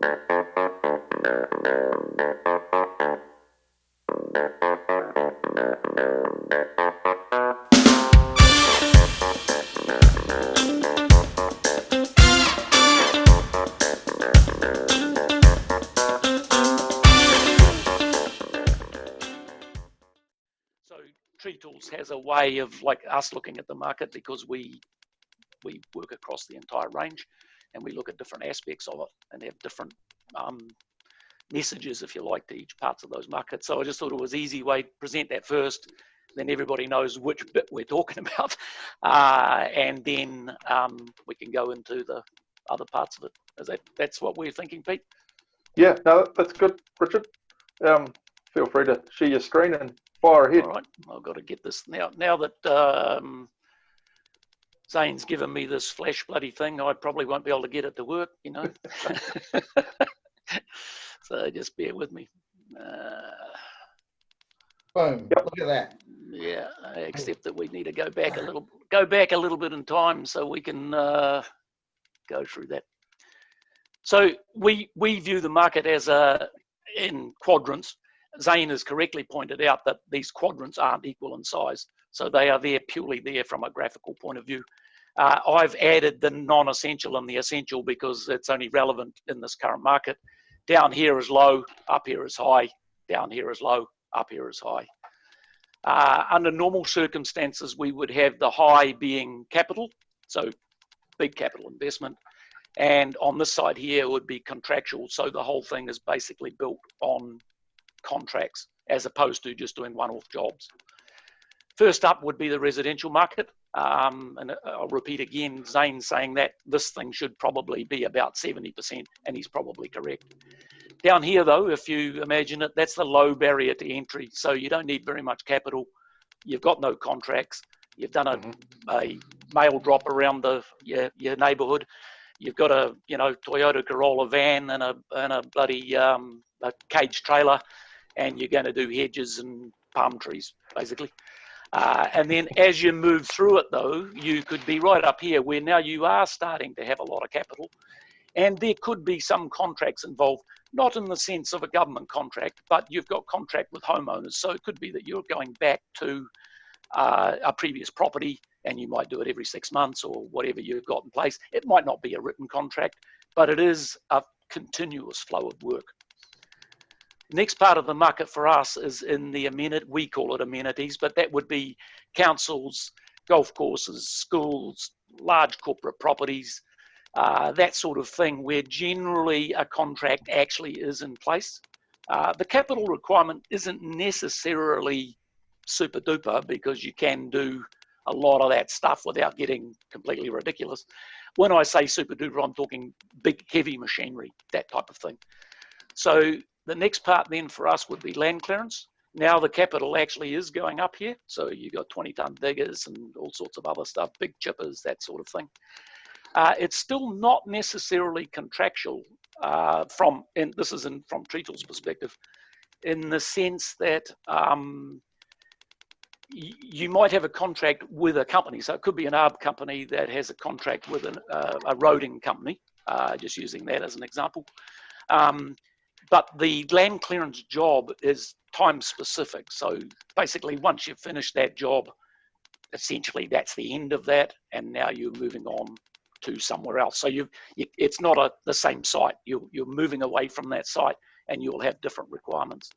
So Treetools has a way of like us looking at the market, because we work across the entire range and we look at different aspects of it and have different messages, if you like, to each parts of those markets. So I just thought it was an easy way to present that first, then everybody knows which bit we're talking about, and then we can go into the other parts of it. That's what we're thinking, Pete? Yeah, no, that's good, Richard. Feel free to share your screen and fire ahead. All right, I've got to get this now that Zane's given me this flash bloody thing. I probably won't be able to get it to work, you know. So just bear with me. Boom! Yep. Look at that. Yeah, except that we need to go back a little bit in time so we can go through that. So we view the market as in quadrants. Zane has correctly pointed out that these quadrants aren't equal in size, so they are there purely there from a graphical point of view. I've added the non-essential and the essential because it's only relevant in this current market. Down here is low, up here is high. Down here is low, up here is high. Under normal circumstances, we would have the high being capital, so big capital investment. And on this side here would be contractual. So the whole thing is basically built on contracts as opposed to just doing one-off jobs. First up would be the residential market. And I'll repeat again, Zane saying that this thing should probably be about 70%, and he's probably correct. Down here though, if you imagine it, that's the low barrier to entry. So you don't need very much capital. You've got no contracts. You've done a mail drop around your neighborhood. You've got a Toyota Corolla van and a bloody a cage trailer, and you're going to do hedges and palm trees basically. And then as you move through it though, you could be right up here where now you are starting to have a lot of capital, and there could be some contracts involved, not in the sense of a government contract, but you've got contract with homeowners. So it could be that you're going back to a previous property, and you might do it every 6 months or whatever you've got in place. It might not be a written contract, but it is a continuous flow of work. Next part of the market for us is in the amenity, we call it amenities, but that would be councils, golf courses, schools, large corporate properties, that sort of thing, where generally a contract actually is in place. The capital requirement isn't necessarily super duper, because you can do a lot of that stuff without getting completely ridiculous. When I say super duper, I'm talking big, heavy machinery, that type of thing. So the next part then for us would be land clearance. Now the capital actually is going up here. So you've got 20-ton diggers and all sorts of other stuff, big chippers, that sort of thing. It's still not necessarily contractual from Treetools' perspective, in the sense that you might have a contract with a company. So it could be an ARB company that has a contract with a roading company, just using that as an example. But the land clearance job is time specific. So basically once you've finished that job, essentially that's the end of that, and now you're moving on to somewhere else. So it's not the same site. You're moving away from that site, and you'll have different requirements.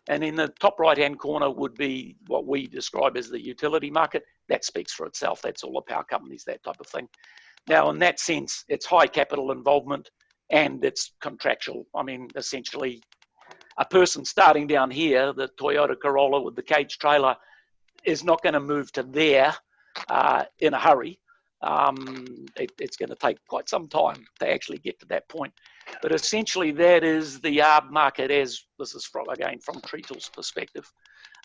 And in the top right-hand corner would be what we describe as the utility market. That speaks for itself. That's all the power companies, that type of thing. Now, in that sense, it's high capital involvement and it's contractual. I mean, essentially, a person starting down here, the Toyota Corolla with the cage trailer, is not going to move to there in a hurry. It's going to take quite some time to actually get to that point. But essentially, that is the ARB market, as this is from Treetools' perspective,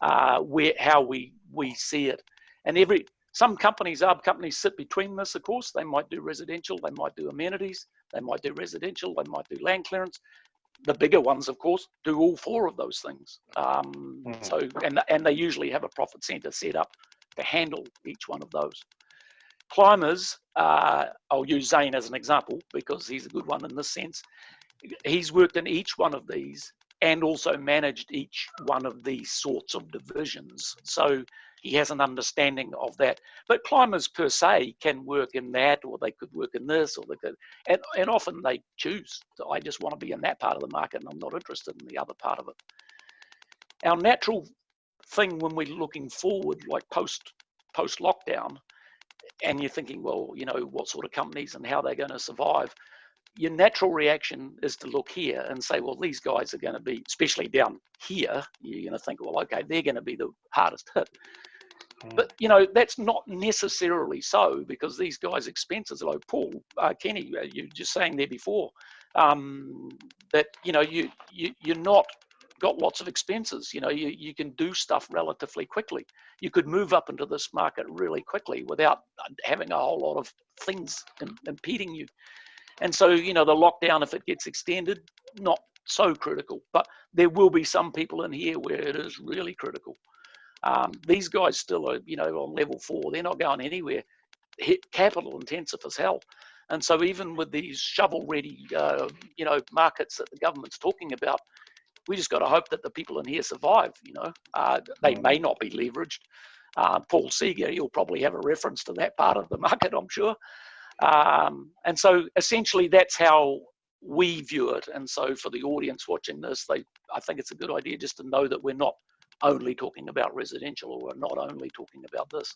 how we see it. And some companies, ARB companies, sit between this, of course. They might do residential, they might do amenities, they might do residential, they might do land clearance. The bigger ones, of course, do all four of those things. And they usually have a profit center set up to handle each one of those. Climbers, I'll use Zane as an example because he's a good one in this sense. he's worked in each one of these and also managed each one of these sorts of divisions. So he has an understanding of that. But climbers per se can work in that, or they could work in this, or they could, and often they choose, I just want to be in that part of the market and I'm not interested in the other part of it. Our natural thing when we're looking forward, like post lockdown, and you're thinking, well, you know, what sort of companies and how they're going to survive, your natural reaction is to look here and say, well, these guys are going to be, especially down here, you're going to think, well, okay, they're going to be the hardest hit. But, you know, that's not necessarily so, because these guys' expenses are low. Paul, Kenny, you were just saying there before, that, you know, you're not got lots of expenses. You know, you can do stuff relatively quickly. You could move up into this market really quickly without having a whole lot of things impeding you. And so, you know, the lockdown, if it gets extended, not so critical. But there will be some people in here where it is really critical. These guys still are, you know, on level 4. They're not going anywhere. Capital intensive as hell. And so even with these shovel-ready, you know, markets that the government's talking about, we just got to hope that the people in here survive, you know. They may not be leveraged. Paul Seeger, you'll probably have a reference to that part of the market, I'm sure. And so essentially that's how we view it. And so for the audience watching this, I think it's a good idea just to know that we're not only talking about residential, or we're not only talking about this.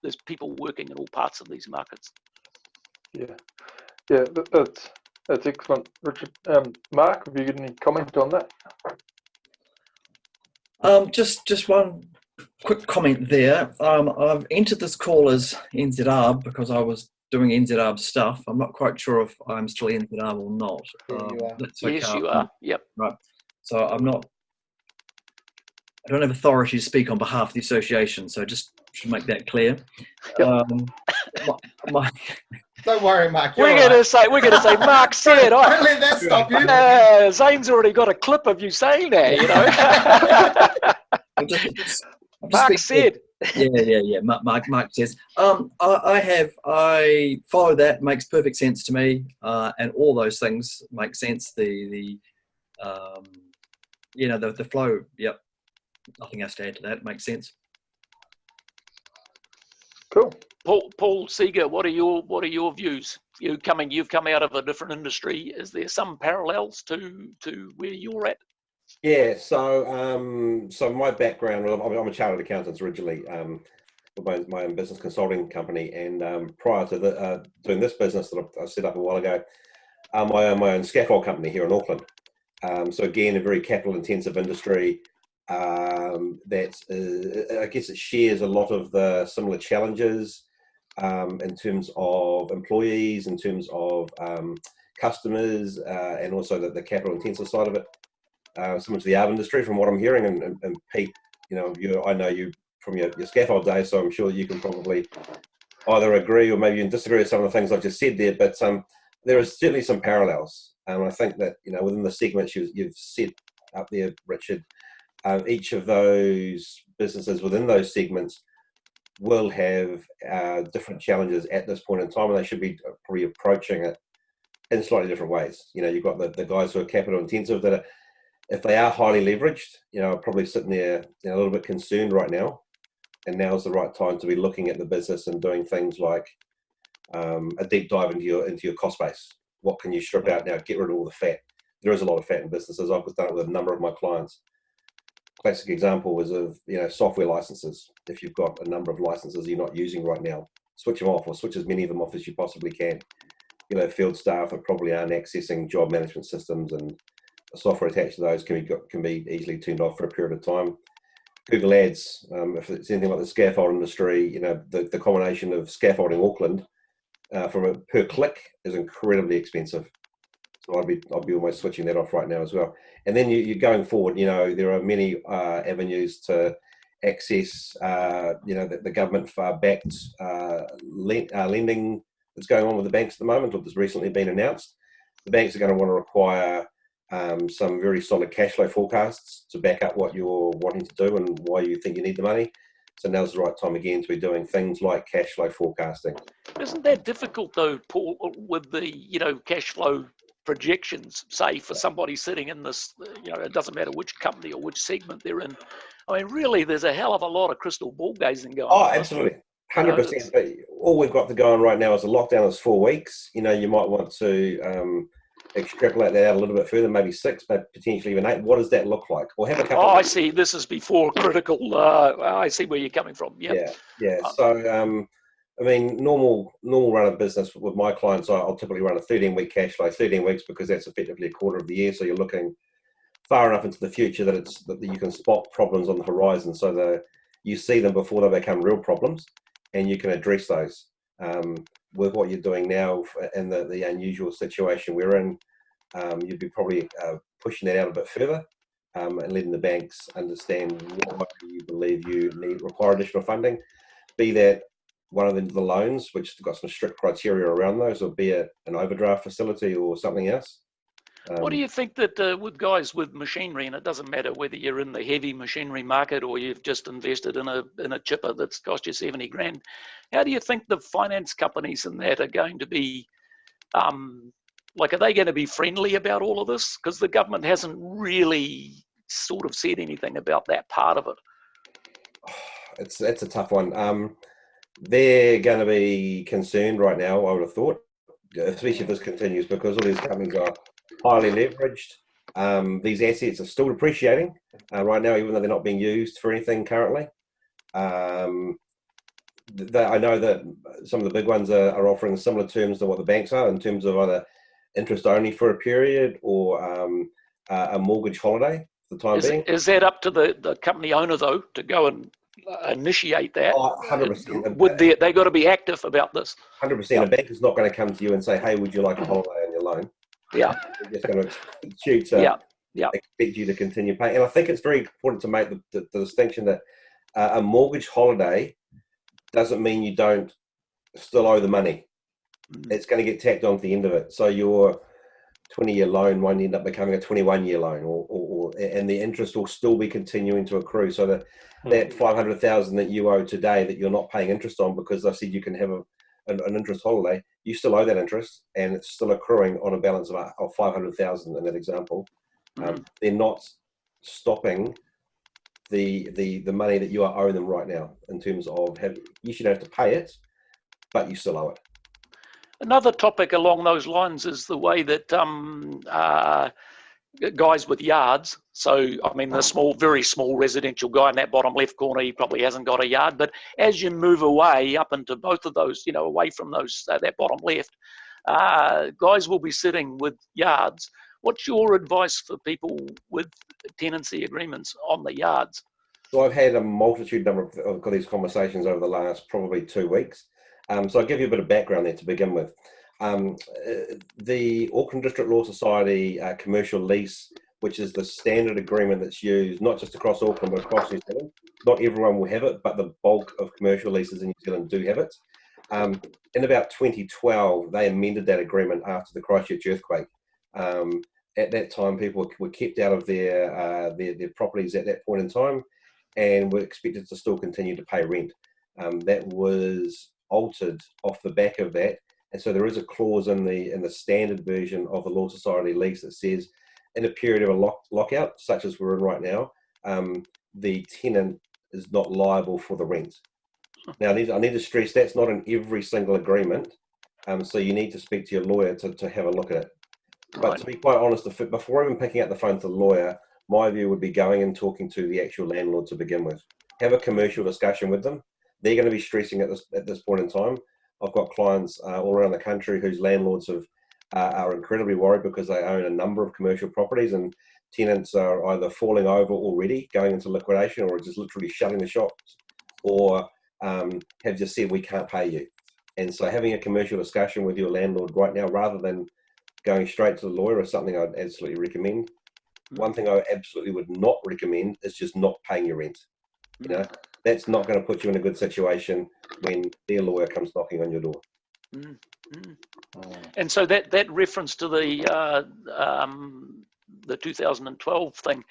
There's people working in all parts of these markets. Yeah, that's excellent, Richard. Mark, have you got any comment on that? Just one quick comment there. I've entered this call as NZARB because I was doing NZARB stuff. I'm not quite sure if I'm still NZARB or not. Yeah, you are. Yes, you are. Yep. Right. So I don't have authority to speak on behalf of the association, so just should make that clear. Yep. Don't worry, Mark. We're going to say, Mark said. Don't let that stop you. Zane's already got a clip of you saying that, you know. Mark said. Yeah. Mark says. I follow that. Makes perfect sense to me, and all those things make sense. You know, the flow. Yep. Nothing else to add to that. Makes sense. Cool. Paul Seeger, what are your views? You've come out of a different industry. Is there some parallels to where you're at? Yeah. So my background, I'm a chartered accountant originally, with my own business consulting company, and prior to doing this business that I set up a while ago, I own my own scaffold company here in Auckland. So again, a very capital intensive industry. That I guess it shares a lot of the similar challenges in terms of employees, in terms of customers, and also the capital intensive side of it. Similar to the arbor industry, from what I'm hearing, and Pete, you know, I know you from your scaffold days, so I'm sure you can probably either agree or maybe you can disagree with some of the things I've just said there. But there are certainly some parallels, and I think that, you know, within the segments you've set up there, Richard. Each of those businesses within those segments will have different challenges at this point in time, and they should be probably approaching it in slightly different ways. You know, you've got the guys who are capital intensive that are, if they are highly leveraged, you know, are probably sitting there, you know, a little bit concerned right now, and now is the right time to be looking at the business and doing things like a deep dive into your cost base. What can you strip out now? Get rid of all the fat. There is a lot of fat in businesses. I've done it with a number of my clients. Classic example was of, you know, software licenses. If you've got a number of licenses you're not using right now, switch them off, or switch as many of them off as you possibly can. You know, field staff that probably aren't accessing job management systems, and the software attached to those can be easily turned off for a period of time. Google Ads, if it's anything like the scaffold industry, you know, the combination of scaffolding Auckland from a per click is incredibly expensive. So I'd be almost switching that off right now as well. And then you're going forward, you know, there are many avenues to access, you know, the government-backed lending that's going on with the banks at the moment, or that's recently been announced. The banks are going to want to require some very solid cash flow forecasts to back up what you're wanting to do and why you think you need the money. So now's the right time again to be doing things like cash flow forecasting. Isn't that difficult though, Paul, with the, cash flow projections, say for somebody sitting in this, it doesn't matter which company or which segment they're in. I mean, really, there's a hell of a lot of crystal ball gazing going Oh, on. absolutely. 100%. But all we've got to go on right now is the lockdown is 4 weeks. You might want to extrapolate that out a little bit further, maybe 6, but potentially even 8. What does that look like? Or have a couple. I see. This is before critical. I see where you're coming from. Yep. Yeah. So, I mean, normal run of business with my clients, I'll typically run a 13-week cash flow, 13 weeks because that's effectively a quarter of the year. So you're looking far enough into the future that you can spot problems on the horizon, so that you see them before they become real problems, and you can address those. With what you're doing now and the unusual situation we're in, you'd be probably pushing that out a bit further and letting the banks understand what you believe you require additional funding, be that one of the loans, which has got some strict criteria around those, or be it an overdraft facility or something else. What do you think that with guys with machinery, and it doesn't matter whether you're in the heavy machinery market or you've just invested in a chipper that's cost you 70 grand, how do you think the finance companies in that are going to be, are they going to be friendly about all of this? Because the government hasn't really sort of said anything about that part of it. It's a tough one. They're going to be concerned right now, I would have thought, especially if this continues, because all these companies are highly leveraged. These assets are still depreciating right now, even though they're not being used for anything currently. I know that some of the big ones are offering similar terms to what the banks are in terms of either interest only for a period or a mortgage holiday for the time being. Is that up to the company owner, though, to go and initiate that? 100%. They got to be active about this. 100%. Yep. A bank is not going to come to you and say, "Hey, would you like a holiday on your loan?" Yeah. They're just going to expect you to continue paying. And I think it's very important to make the distinction that a mortgage holiday doesn't mean you don't still owe the money. It's going to get tacked on to the end of it. So your 20-year loan might end up becoming a 21-year loan, and the interest will still be continuing to accrue. So that $500,000 that you owe today that you're not paying interest on because I said you can have an interest holiday, you still owe that interest, and it's still accruing on a balance of $500,000 in that example. They're not stopping the money that you are owing them right now in terms of you should have to pay it, but you still owe it. Another topic along those lines is the way that guys with yards, so I mean the very small residential guy in that bottom left corner, he probably hasn't got a yard, but as you move away up into both of those, away from those that bottom left, guys will be sitting with yards. What's your advice for people with tenancy agreements on the yards? So I've had a number of these conversations over the last probably 2 weeks. So I'll give you a bit of background there to begin with. The Auckland District Law Society commercial lease, which is the standard agreement that's used not just across Auckland but across New Zealand. Not everyone will have it, but the bulk of commercial leases in New Zealand do have it. In about 2012, they amended that agreement after the Christchurch earthquake. At that time, people were kept out of their properties at that point in time, and were expected to still continue to pay rent. That was altered off the back of that, and so there is a clause in the standard version of the Law Society lease that says, in a period of a lockout, such as we're in right now, the tenant is not liable for the rent. Now, I need to stress that's not in every single agreement, so you need to speak to your lawyer to have a look at it. But to be quite honest, before even picking up the phone to the lawyer, my view would be going and talking to the actual landlord to begin with. Have a commercial discussion with them. They're going to be stressing at this point in time. I've got clients all around the country whose landlords are incredibly worried because they own a number of commercial properties, and tenants are either falling over already, going into liquidation, or just literally shutting the shops, or have just said, we can't pay you. And so having a commercial discussion with your landlord right now, rather than going straight to the lawyer, is something I'd absolutely recommend. One thing I absolutely would not recommend is just not paying your rent. That's not going to put you in a good situation when their lawyer comes knocking on your door. And so that reference to the 2012 thing,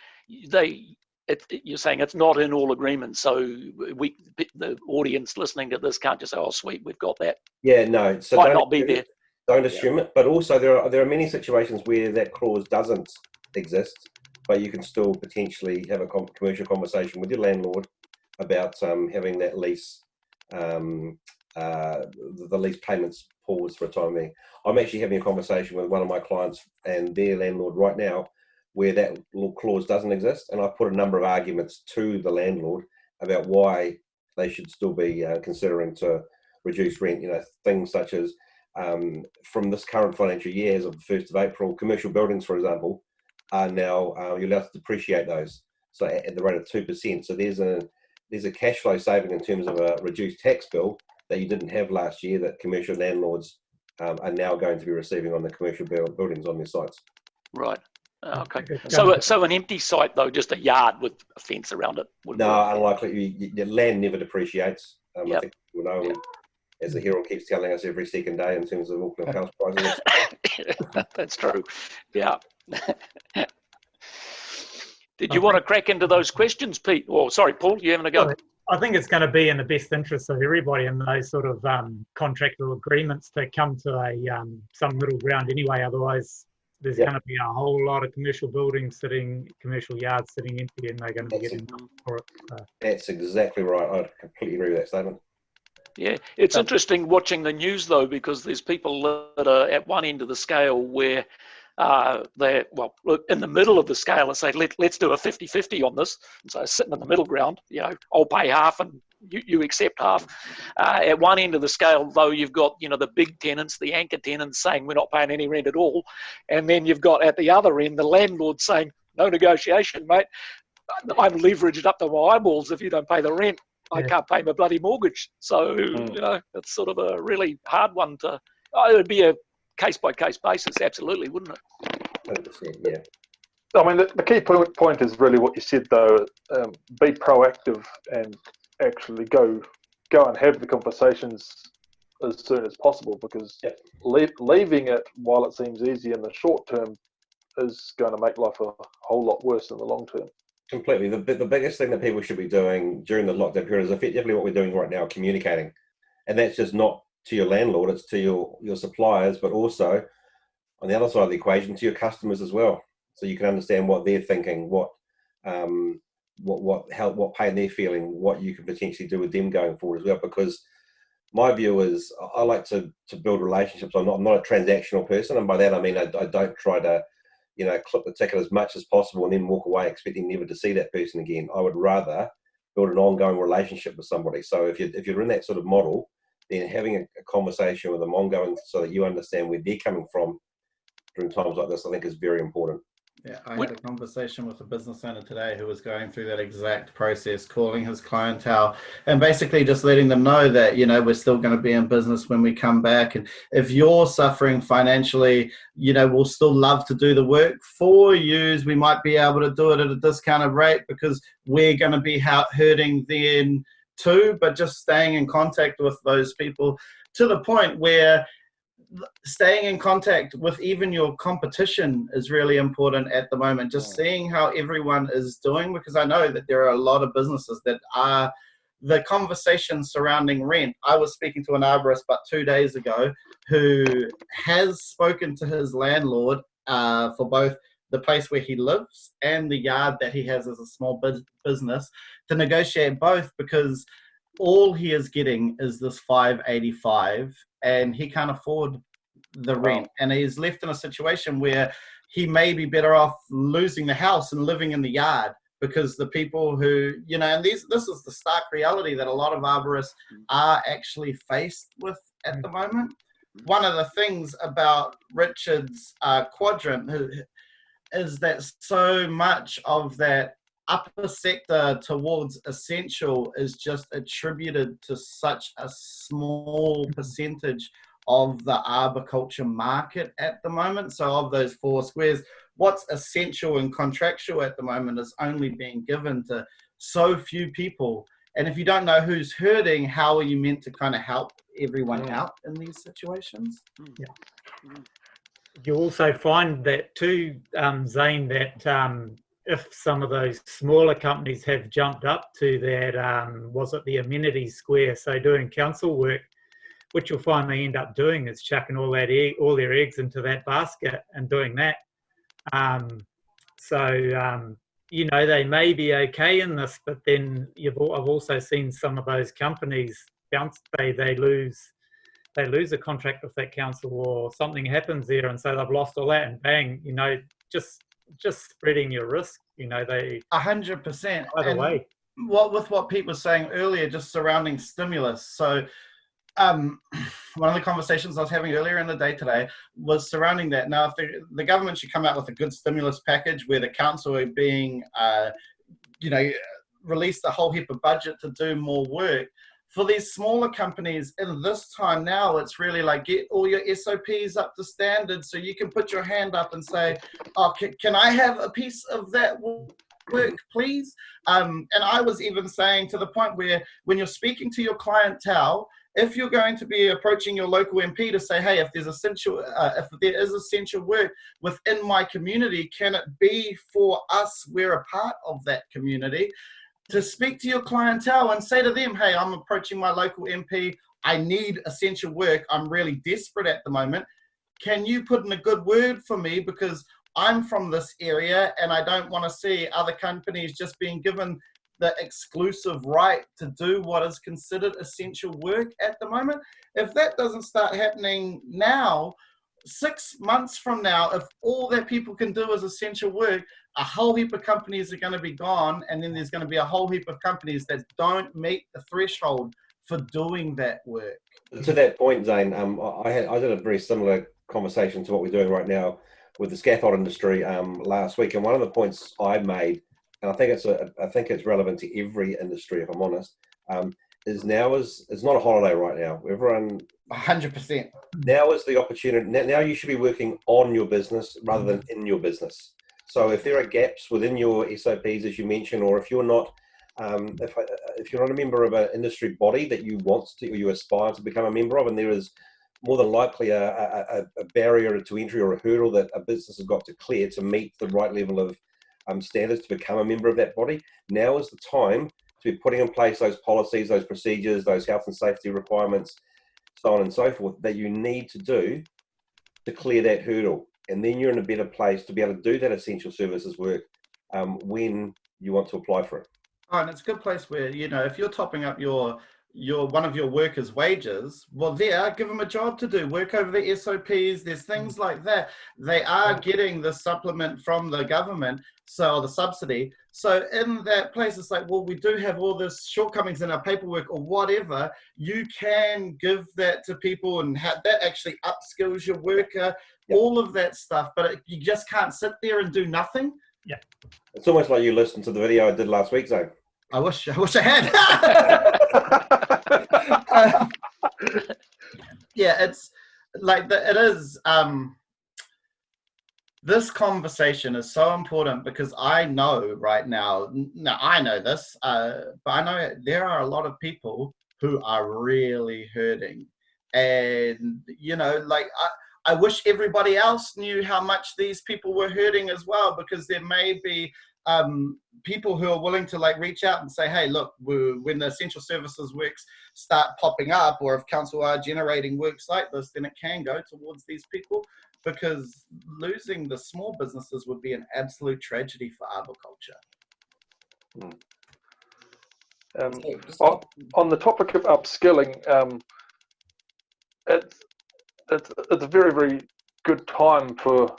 you're saying it's not in all agreements, so the audience listening to this can't just say, "Oh, sweet, we've got that." Yeah, no. So might not be there. Don't assume it. But also, there are many situations where that clause doesn't exist, but you can still potentially have a commercial conversation with your landlord about having that lease, the lease payments paused for a time being. I'm actually having a conversation with one of my clients and their landlord right now, where that little clause doesn't exist, and I put a number of arguments to the landlord about why they should still be considering to reduce rent. You know, things such as from this current financial year, as of the 1st of April, commercial buildings, for example, are now you're allowed to depreciate those, so at the rate of 2%. So there's a cash flow saving in terms of a reduced tax bill that you didn't have last year, that commercial landlords are now going to be receiving on the commercial buildings on their sites. Right. Okay. So an empty site, though, just a yard with a fence around it. No, unlikely. The land never depreciates. Yep. I think you know, as the Herald keeps telling us every second day in terms of Auckland house prices. That's true. Yeah. Did you want to crack into those questions, Pete? Or sorry, Paul, you having a go? Well, I think it's going to be in the best interest of everybody in those sort of contractual agreements to come to some middle ground anyway. Otherwise, there's going to be a whole lot of commercial buildings commercial yards sitting empty, and they're going to be getting for it. So. That's exactly right. I completely agree with that statement. Yeah, it's interesting watching the news, though, because there's people that are at one end of the scale where they're, well, in the middle of the scale and say, let's do a 50-50 on this. And so sitting in the middle ground, you know, I'll pay half and you accept half. At one end of the scale, though, you've got, you know, the big tenants, the anchor tenants saying we're not paying any rent at all. And then you've got at the other end, the landlord saying, no negotiation, mate. I'm leveraged up to my eyeballs if you don't pay the rent. I can't pay my bloody mortgage. So, you know, it's sort of a really hard one to, it would be a case-by-case basis, absolutely, wouldn't it? 100%, yeah. I mean, the key point is really what you said, though. Be proactive and actually go and have the conversations as soon as possible, because leaving it while it seems easy in the short term is going to make life a whole lot worse in the long term. Completely. The biggest thing that people should be doing during the lockdown period is effectively what we're doing right now, communicating. And that's just not to your landlord, it's to your suppliers, but also on the other side of the equation to your customers as well. So you can understand what they're thinking, what pain they're feeling, what you can potentially do with them going forward as well. Because my view is I like to build relationships. I'm not a transactional person, and by that I mean I don't try to, you know, clip the ticket as much as possible and then walk away expecting never to see that person again. I would rather build an ongoing relationship with somebody. So if you're in that sort of model, then having a conversation with them ongoing so that you understand where they're coming from during times like this, I think is very important. Yeah, I had a conversation with a business owner today who was going through that exact process, calling his clientele and basically just letting them know that, you know, we're still going to be in business when we come back. And if you're suffering financially, you know, we'll still love to do the work for you. We might be able to do it at a discounted rate because we're going to be hurting then too, but just staying in contact with those people to the point where staying in contact with even your competition is really important at the moment. Just seeing how everyone is doing, because I know that there are a lot of businesses that are the conversation surrounding rent. I was speaking to an arborist about 2 days ago who has spoken to his landlord for both the place where he lives and the yard that he has as a small business to negotiate both, because all he is getting is this $585 and he can't afford the rent. And he's left in a situation where he may be better off losing the house and living in the yard, because the people who, you know, and this is the stark reality that a lot of arborists are actually faced with at the moment. One of the things about Richard's quadrant is that so much of that upper sector towards essential is just attributed to such a small percentage of the arboriculture market at the moment. So of those 4 squares, what's essential and contractual at the moment is only being given to so few people. And if you don't know who's hurting, how are you meant to kind of help everyone out in these situations? You also find that too, Zane, that if some of those smaller companies have jumped up to that, was it the amenity square? So doing council work, which you'll find they end up doing is chucking all their eggs into that basket and doing that. You know, they may be okay in this, but then I've also seen some of those companies bounce. They lose a contract with that council, or something happens there, and so they've lost all that, and bang, you know, just spreading your risk. You know, they 100%. either way. What Pete was saying earlier, just surrounding stimulus. So one of the conversations I was having earlier in the day today was surrounding that. Now, if the government should come out with a good stimulus package where the council are being, you know, released a whole heap of budget to do more work. For these smaller companies in this time now, it's really like get all your SOPs up to standard so you can put your hand up and say, oh, can I have a piece of that work, please? And I was even saying to the point where when you're speaking to your clientele, if you're going to be approaching your local MP to say, hey, if there is essential work within my community, can it be for us? We're a part of that community. To speak to your clientele and say to them, hey, I'm approaching my local MP. I need essential work. I'm really desperate at the moment. Can you put in a good word for me? Because I'm from this area and I don't want to see other companies just being given the exclusive right to do what is considered essential work at the moment. If that doesn't start happening now, 6 months from now, if all that people can do is essential work, a whole heap of companies are going to be gone, and then there's going to be a whole heap of companies that don't meet the threshold for doing that work. To that point, Zane, I did a very similar conversation to what we're doing right now with the scaffold industry last week, and one of the points I made, and I think it's relevant to every industry, if I'm honest, is it's not a holiday right now. Everyone, 100%. Now is the opportunity. Now you should be working on your business rather than in your business. So if there are gaps within your SOPs, as you mentioned, or if you're not, if you're not a member of an industry body that you want to, or you aspire to become a member of, and there is more than likely a barrier to entry or a hurdle that a business has got to clear to meet the right level of standards to become a member of that body, now is the time to be putting in place those policies, those procedures, those health and safety requirements, so on and so forth, that you need to do to clear that hurdle. And then you're in a better place to be able to do that essential services work when you want to apply for it. Oh, and it's a good place where, you know, if you're topping up your one of your workers' wages, well, give them a job to do, work over the SOPs. There's things like that. They are getting the supplement from the government, so the subsidy. So in that place, it's like, well, we do have all this shortcomings in our paperwork or whatever. You can give that to people, and that actually upskills your worker, all of that stuff. But you just can't sit there and do nothing. Yeah, it's almost like you listened to the video I did last week, Zane. I wish I had. Yeah, it's like it is. This conversation is so important because I know right now. Now I know this, but I know there are a lot of people who are really hurting, and you know, like I wish everybody else knew how much these people were hurting as well, because there may be people who are willing to like reach out and say, hey, look, when the essential services works start popping up, or if council are generating works like this, then it can go towards these people, because losing the small businesses would be an absolute tragedy for arboriculture. On the topic of upskilling, it's a very, very good time for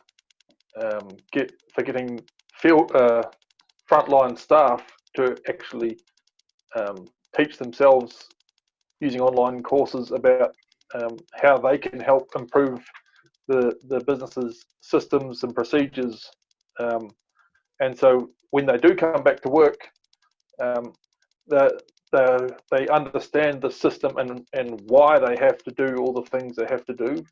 getting field frontline staff to actually teach themselves using online courses about how they can help improve the business's systems and procedures, and so when they do come back to work, they understand the system and why they have to do all the things they have to do,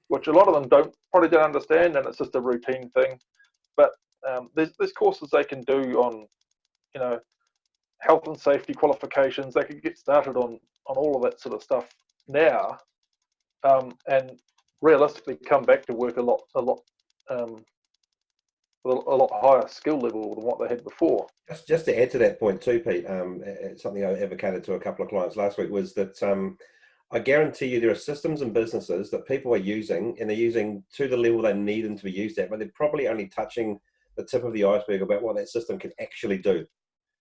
which a lot of them probably don't understand, and it's just a routine thing. But there's courses they can do on, you know, health and safety qualifications. They can get started on all of that sort of stuff now, and realistically come back to work a lot with a lot higher skill level than what they had before. Just to add to that point too, Pete, something I advocated to a couple of clients last week was that I guarantee you there are systems and businesses that people are using, and they're using to the level they need them to be used at, but they're probably only touching the tip of the iceberg about what that system can actually do.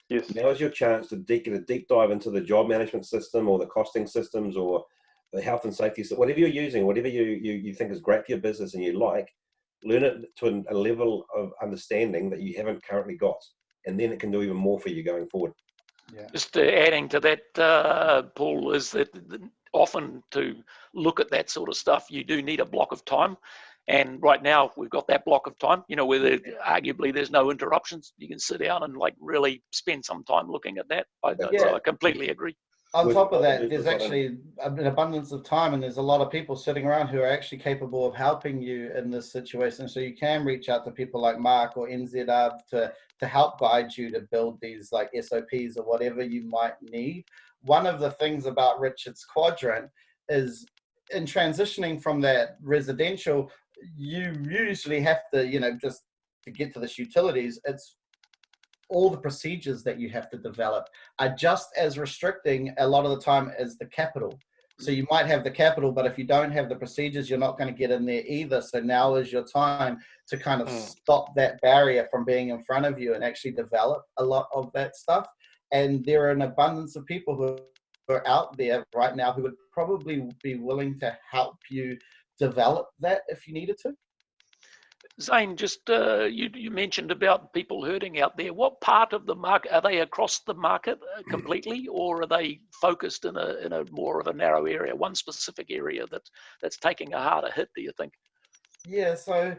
Yes. Now is your chance to get a deep dive into the job management system or the costing systems or the health and safety system, whatever you're using, whatever you think is great for your business and you like, learn it to a level of understanding that you haven't currently got, and then it can do even more for you going forward. Yeah. Just adding to that, Paul, is that often to look at that sort of stuff, you do need a block of time. And right now we've got that block of time, you know, where arguably there's no interruptions. You can sit down and like really spend some time looking at that. So I completely agree. On top of that, there's actually an abundance of time, and there's a lot of people sitting around who are actually capable of helping you in this situation. So you can reach out to people like Mark or NZR to help guide you to build these like SOPs or whatever you might need. One of the things about Richard's quadrant is in transitioning from that residential, you usually have to, you know, just to get to this utilities, it's all the procedures that you have to develop are just as restricting a lot of the time as the capital. So you might have the capital, but if you don't have the procedures, you're not going to get in there either. So now is your time to kind of stop that barrier from being in front of you and actually develop a lot of that stuff. And there are an abundance of people who are out there right now who would probably be willing to help you develop that if you needed to. Zane, just you mentioned about people herding out there. What part of the market are they across the market completely, or are they focused in a more of a narrow area, one specific area that's taking a harder hit? Do you think? Yeah. So,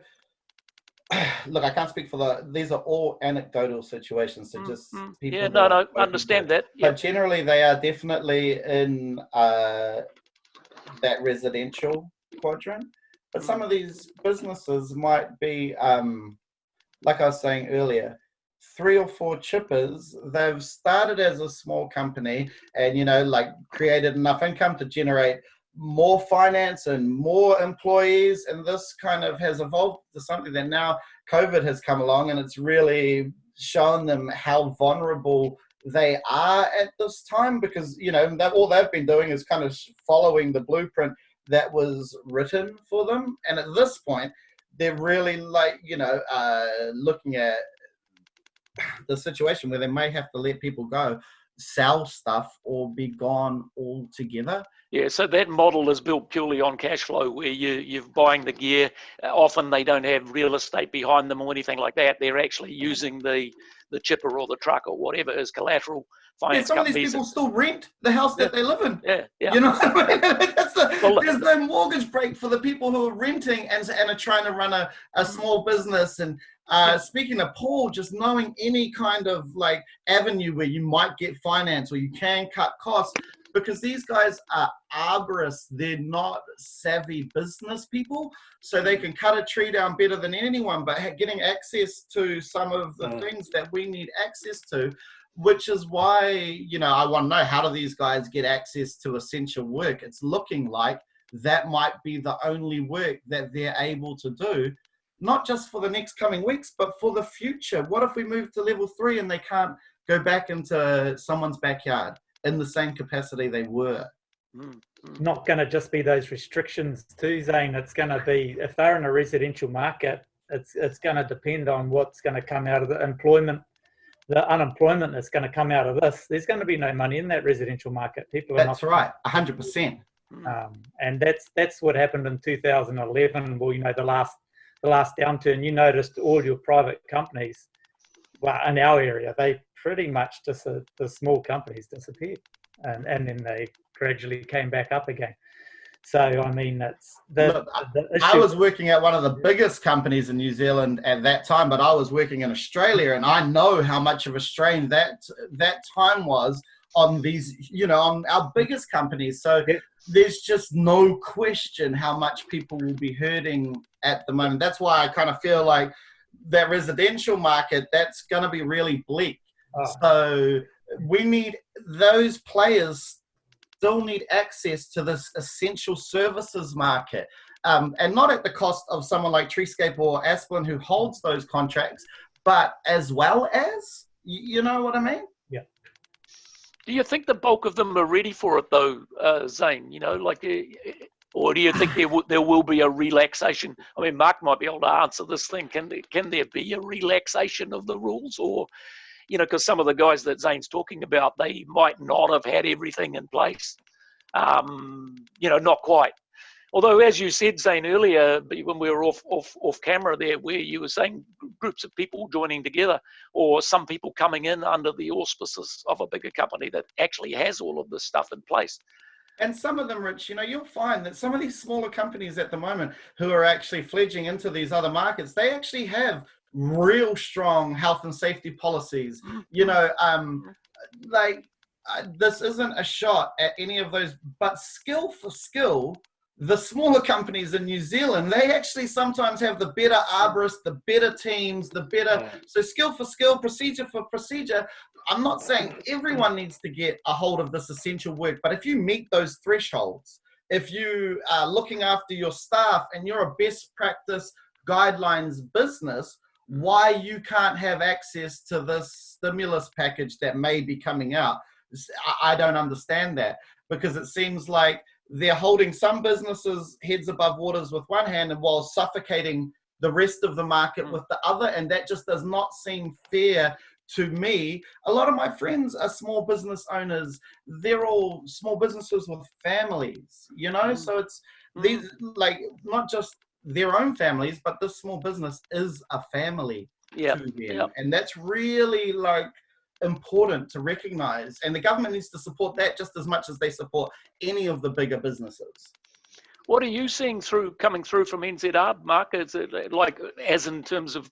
look, I can't speak for these are all anecdotal situations. So just people. Yeah. No. Understand that. But generally, they are definitely in that residential quadrant. But some of these businesses might be, like I was saying earlier, 3 or 4 chippers. They've started as a small company and, you know, like created enough income to generate more finance and more employees. And this kind of has evolved to something that now COVID has come along and it's really shown them how vulnerable they are at this time, because, you know, all they've been doing is kind of following the blueprint that was written for them. And at this point, they're really like, you know, looking at the situation where they may have to let people go, sell stuff, or be gone altogether. Yeah, so that model is built purely on cash flow, where you're buying the gear. Often they don't have real estate behind them or anything like that. They're actually using the chipper or the truck or whatever as collateral. Yeah, some of these people still rent the house that they live in. Yeah. You know what I mean? There's no mortgage break for the people who are renting and are trying to run a small business. And speaking of Paul, just knowing any kind of like avenue where you might get finance or you can cut costs, because these guys are arborists. They're not savvy business people, so they can cut a tree down better than anyone, but getting access to some of the things that we need access to, which is why, you know, I want to know, how do these guys get access to essential work? It's looking like that might be the only work that they're able to do, not just for the next coming weeks, but for the future. What if we move to level 3 and they can't go back into someone's backyard in the same capacity they were? Not going to just be those restrictions too, Zane. It's going to be, if they're in a residential market, it's going to depend on what's going to come out of the employment. The unemployment that's going to come out of this, there's going to be no money in that residential market. People are That's right, 100%. And that's what happened in 2011. Well, you know, the last downturn. You noticed all your private companies, well, in our area, they pretty much just the small companies disappeared, and then they gradually came back up again. So, I mean, that's the issue. I was working at one of the biggest companies in New Zealand at that time, but I was working in Australia, and I know how much of a strain that time was on these, you know, on our biggest companies. So there's just no question how much people will be hurting at the moment. That's why I kind of feel like that residential market, that's going to be really bleak. So we need those players still need access to this essential services market. and not at the cost of someone like Treescape or Asplin who holds those contracts, but as well as, you know what I mean? Yeah. Do you think the bulk of them are ready for it though, Zane? You know, like, or do you think there will be a relaxation? I mean, Mark might be able to answer this thing. Can there be a relaxation of the rules, or, you know, because some of the guys that Zane's talking about, they might not have had everything in place. You know, not quite. Although, as you said, Zane, earlier, when we were off camera there, where you were saying groups of people joining together, or some people coming in under the auspices of a bigger company that actually has all of this stuff in place. And some of them, Rich, you know, you'll find that some of these smaller companies at the moment who are actually fledging into these other markets, they actually have real strong health and safety policies. You know, like, this isn't a shot at any of those, but skill for skill, the smaller companies in New Zealand, they actually sometimes have the better arborists, the better teams, the better, so skill for skill, procedure for procedure. I'm not saying everyone needs to get a hold of this essential work, but if you meet those thresholds, if you are looking after your staff and you're a best practice guidelines business, why you can't have access to this stimulus package that may be coming out, I don't understand that, because it seems like they're holding some businesses heads above waters with one hand and while suffocating the rest of the market with the other, and that just does not seem fair to me. A lot of my friends are small business owners. They're all small businesses with families, you know, so it's these, like, not just their own families, but this small business is a family to them. And that's really, like, important to recognize, and the government needs to support that just as much as they support any of the bigger businesses. What are you seeing coming through from NZR, Mark? Is it like, as in terms of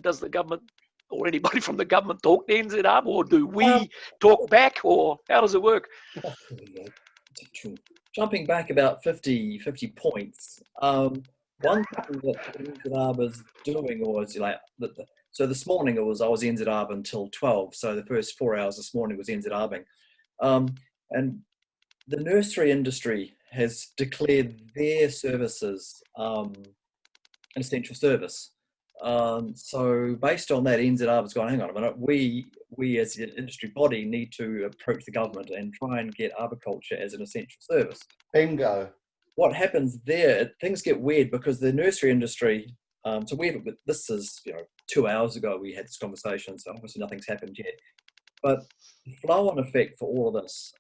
does the government or anybody from the government talk to NZR, or do we talk back, or how does it work? Jumping back about 50 points, one thing that NZR was doing was, like, so this morning I was NZR until 12, so the first 4 hours this morning was NZRing. And the nursery industry has declared their services an essential service. So based on that, NZR was going, hang on a minute, we as an industry body need to approach the government and try and get arboriculture as an essential service. Bingo. What happens there, things get weird, because the nursery industry, so this is, you know, 2 hours ago we had this conversation, so obviously nothing's happened yet. But the flow-on effect for all of this,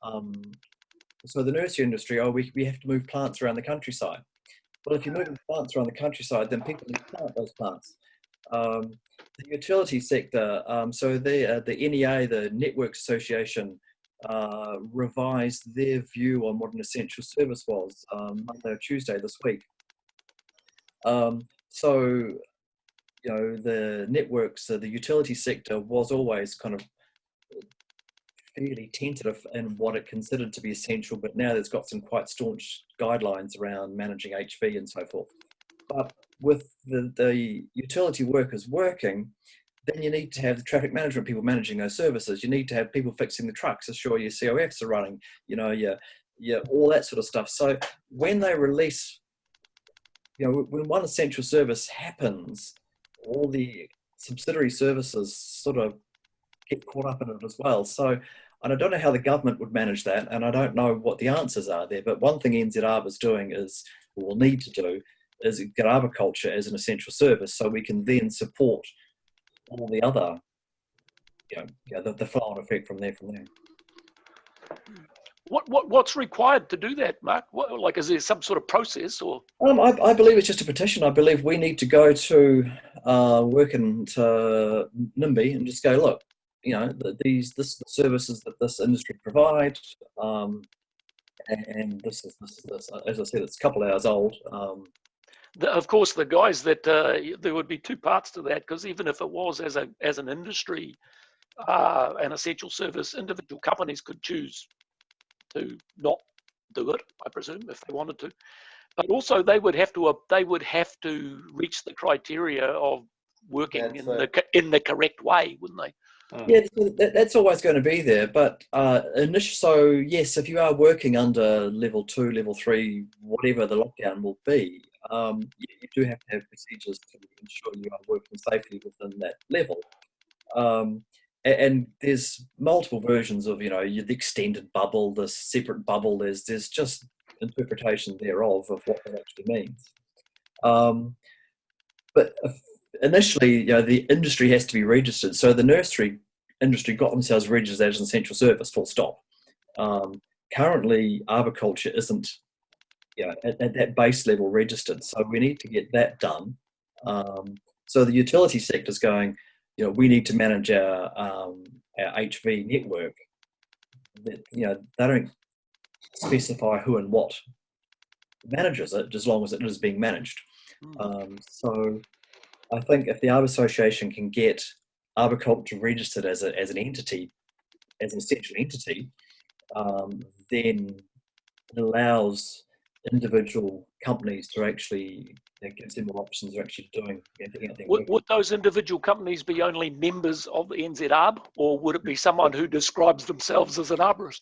so the nursery industry, we have to move plants around the countryside. Well, if you're moving plants around the countryside, then people need to plant those plants. The utility sector, so the NEA, the Networks Association, revised their view on what an essential service was Monday or Tuesday this week. So, you know, the networks, the utility sector was always kind of fairly tentative in what it considered to be essential, but now there's got some quite staunch guidelines around managing HV and so forth. But with the utility workers working, then you need to have the traffic management people managing those services. You need to have people fixing the trucks, assure your COFs are running, you know, all that sort of stuff. So when they release, you know, when one essential service happens, all the subsidiary services sort of get caught up in it as well. So I don't know how the government would manage that, and I don't know what the answers are there. But one thing NZR is doing is, or will need to do, is get arboriculture as an essential service, so we can then support all the other, you know, the flow-on effect from there. What's required to do that, Mark? Like, is there some sort of process, or? I believe it's just a petition. I believe we need to go to working to NIMBY and just go, look, you know, this is the services that this industry provides, and this is as I said, it's a couple of hours old. Of course, the guys that there would be two parts to that, because even if it was as an industry, an essential service, individual companies could choose to not do it, I presume, if they wanted to. But also, they would have to reach the criteria of working in the correct way, wouldn't they? Yeah, that's always going to be there. But so yes, if you are working under level 2, level 3, whatever the lockdown will be, You do have to have procedures to ensure you are working safely within that level. And there's multiple versions of, the extended bubble, the separate bubble. There's just interpretation thereof of what that actually means. But initially, the industry has to be registered. So the nursery industry got themselves registered as an essential service, full stop. Currently, arboriculture isn't at that base level registered. So we need to get that done. So the utility sector is going, we need to manage our HV network. That, they don't specify who and what manages it, as long as it is being managed. So I think if the Arbor Association can get arboriculture registered as an entity, as an essential entity, then it allows individual companies to actually, gives them more options of actually doing anything. Would those individual companies be only members of the NZARB, or would it be someone who describes themselves as an arborist?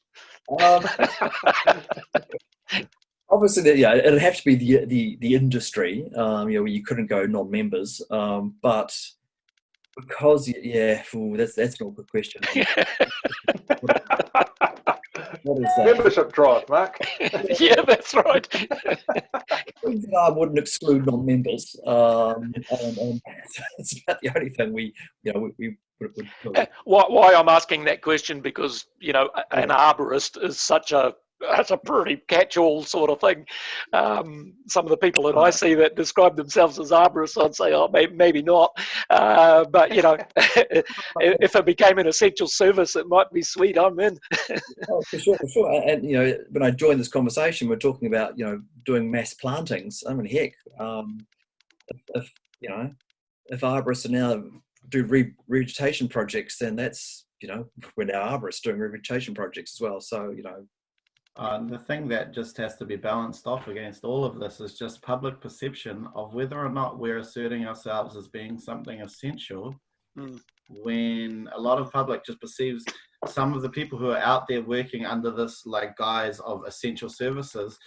Obviously, it'd have to be the industry, where you couldn't go non-members, but because that's an awkward question. What is that? Membership drive, Mark. Yeah, that's right. I wouldn't exclude non-members, and it's about the only thing we would do. Why I'm asking that question, because an arborist is that's a pretty catch-all sort of thing. Some of the people that I see that describe themselves as arborists, I'd say, oh, maybe not. But if it became an essential service, it might be sweet. I'm in. Oh, for sure. And when I joined this conversation, we're talking about doing mass plantings. I mean, heck, if arborists are now do revegetation projects, then that's we're now arborists doing revegetation projects as well. So the thing that just has to be balanced off against all of this is just public perception of whether or not we're asserting ourselves as being something essential, when a lot of public just perceives some of the people who are out there working under this guise of essential services.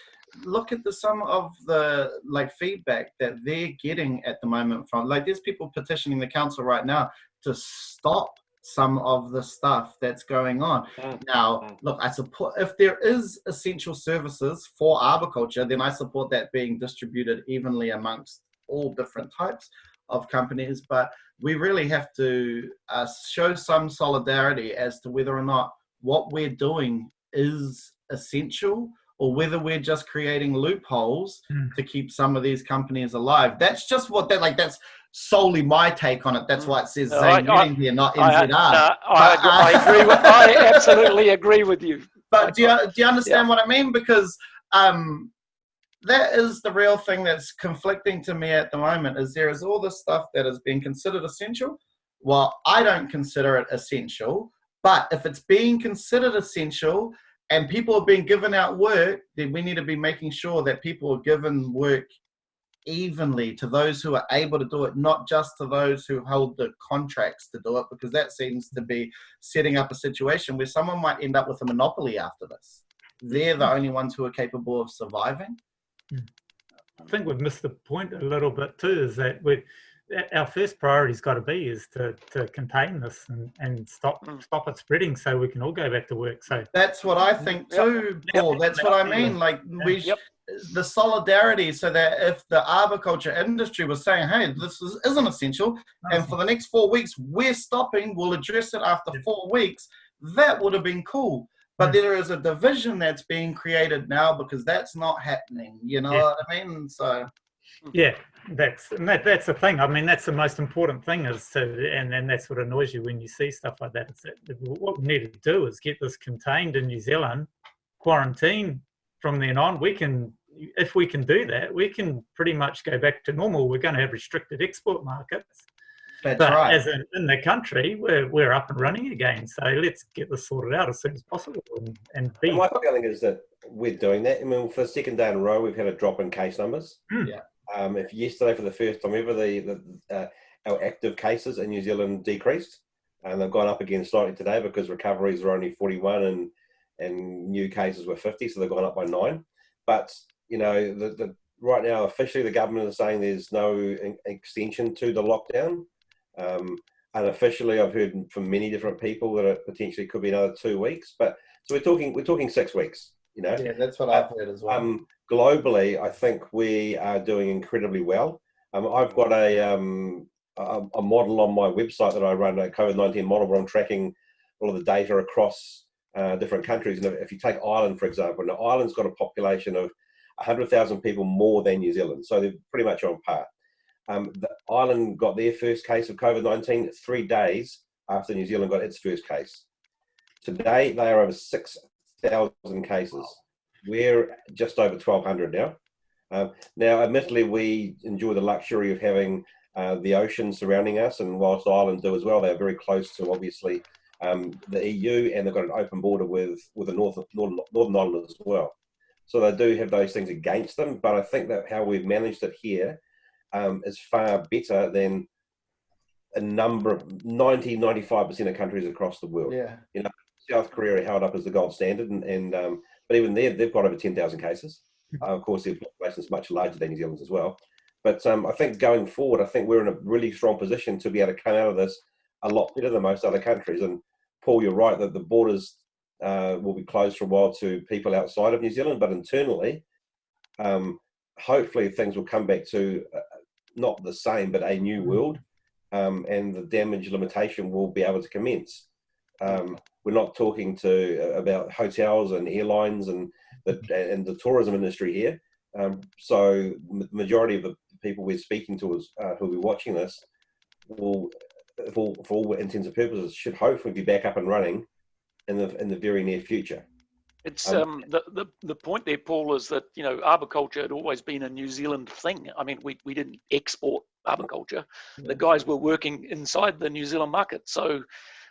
Look at some of the feedback that they're getting at the moment from there's people petitioning the council right now to stop some of the stuff that's going on. Now, look, I support if there is essential services for arboriculture, then I support that being distributed evenly amongst all different types of companies. But we really have to show some solidarity as to whether or not what we're doing is essential, or whether we're just creating loopholes to keep some of these companies alive. That's just what that's solely my take on it. That's why it says Zane Reading here, not NZR. I absolutely agree with you. But do you understand what I mean? Because that is the real thing that's conflicting to me at the moment, is there is all this stuff that is being considered essential. Well, I don't consider it essential, but if it's being considered essential and people are being given out work, then we need to be making sure that people are given work evenly to those who are able to do it, not just to those who hold the contracts to do it, because that seems to be setting up a situation where someone might end up with a monopoly after this. They're the only ones who are capable of surviving. I think we've missed the point a little bit too, is that our first priority's got to be is to contain this and stop it spreading, so we can all go back to work. So that's what I think too, Paul. That's what I mean. The solidarity, so that if the arboriculture industry was saying, hey, this isn't essential, and for the next 4 weeks we're stopping, we'll address it after 4 weeks, that would have been cool. But there is a division that's being created now because that's not happening. You know what I mean? So yeah, that's the thing. I mean, that's the most important thing, and that's what annoys you when you see stuff like that. It's that what we need to do is get this contained in New Zealand, quarantine from then on. If we can do that, we can pretty much go back to normal. We're going to have restricted export markets. That's but right. As in the country, we're up and running again. So let's get this sorted out as soon as possible. And my feeling is that we're doing that. I mean, for the second day in a row, we've had a drop in case numbers. Yeah. If yesterday, for the first time ever, our active cases in New Zealand decreased, and they've gone up again slightly today because recoveries are only 41 and new cases were 50, so they've gone up by 9. But the right now, officially, the government is saying there's no extension to the lockdown. Unofficially, I've heard from many different people that it potentially could be another 2 weeks. But so we're talking 6 weeks. You know, Yeah, that's what I've heard as well. Globally, I think we are doing incredibly well. I've got a model on my website that I run, a COVID-19 model, where I'm tracking all of the data across different countries. And if you take Ireland, for example, now Ireland's got a population of 100,000 people more than New Zealand, so they're pretty much on par. Ireland got their first case of COVID-19 3 days after New Zealand got its first case. Today, they are over 6,000 cases. We're just over 1,200 now. Now, admittedly, we enjoy the luxury of having the ocean surrounding us, and whilst Ireland do as well, they're very close to, obviously, the EU, and they've got an open border with the Northern Ireland as well. So they do have those things against them, but I think that how we've managed it here is far better than a number of 95% of countries across the world. Yeah. You know, South Korea are held up as the gold standard, but even there, they've got over 10,000 cases. Of course, their population is much larger than New Zealand's as well. But I think going forward, I think we're in a really strong position to be able to come out of this a lot better than most other countries. And Paul, you're right that the borders will be closed for a while to people outside of New Zealand, but internally, hopefully things will come back to not the same, but a new world, and the damage limitation will be able to commence. We're not talking about hotels and airlines and the tourism industry here. So the majority of the people we're speaking to who will be watching this will, for all intents and purposes, should hopefully be back up and running in the very near future. It's the point there, Paul, is that, you know, arboriculture had always been a New Zealand thing. I mean, we didn't export arboriculture. The guys were working inside the New Zealand market, so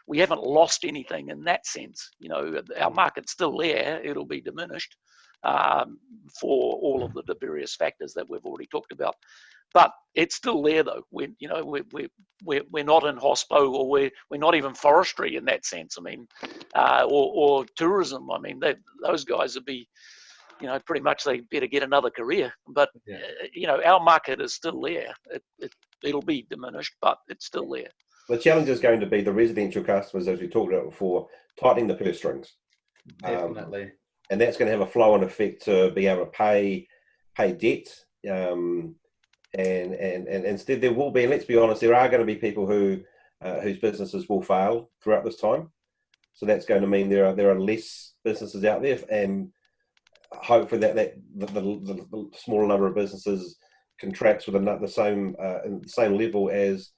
we haven't lost anything in that sense. You know, our market's still there. It'll be diminished for all of the various factors that we've already talked about. But it's still there, though. We're not in hospo, or we're not even forestry in that sense. I mean, or tourism. I mean, those guys would be, you know, pretty much they better get another career. But you know, our market is still there. It'll be diminished, but it's still there. The challenge is going to be the residential customers, as we talked about before, tightening the purse strings. Definitely. And that's going to have a flow-on effect to be able to pay debt. And instead there will be, and let's be honest, there are going to be people whose businesses will fail throughout this time. So that's going to mean there are less businesses out there, and hopefully that the smaller number of businesses contracts with the same level as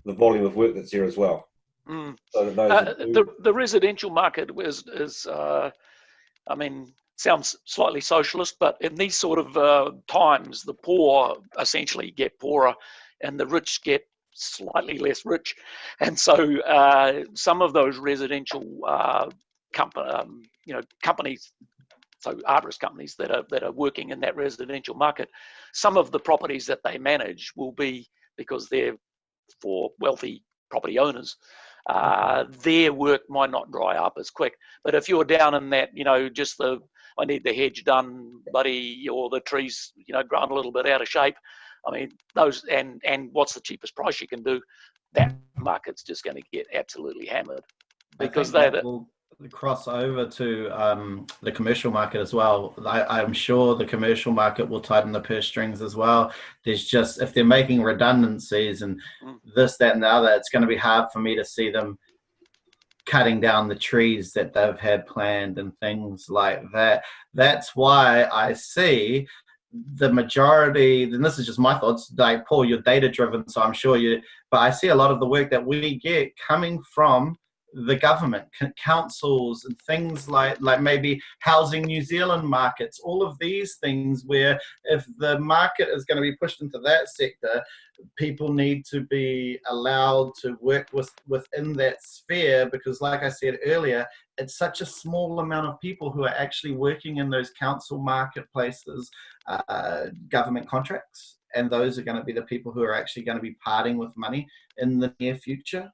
the volume of work that's there as well. So the residential market is I mean, sounds slightly socialist, but in these sort of times, the poor essentially get poorer and the rich get slightly less rich. And so some of those residential companies, so arborist companies that are working in that residential market, some of the properties that they manage will be, because they're for wealthy property owners, their work might not dry up as quick. But if you're down in that, you know, just I need the hedge done, buddy, or the trees, you know, grown a little bit out of shape. I mean, those, and what's the cheapest price you can do? That market's just going to get absolutely hammered, because will cross over to the commercial market as well. I'm sure the commercial market will tighten the purse strings as well. There's just, if they're making redundancies and this, that, and the other, it's going to be hard for me to see them cutting down the trees that they've had planned and things like that. That's why I see the majority, and this is just my thoughts, like Paul, you're data driven, so I'm sure but I see a lot of the work that we get coming from the government, councils, and things like maybe Housing New Zealand markets, all of these things where if the market is going to be pushed into that sector, people need to be allowed to work within that sphere, because like I said earlier, it's such a small amount of people who are actually working in those council marketplaces, government contracts, and those are going to be the people who are actually going to be parting with money in the near future.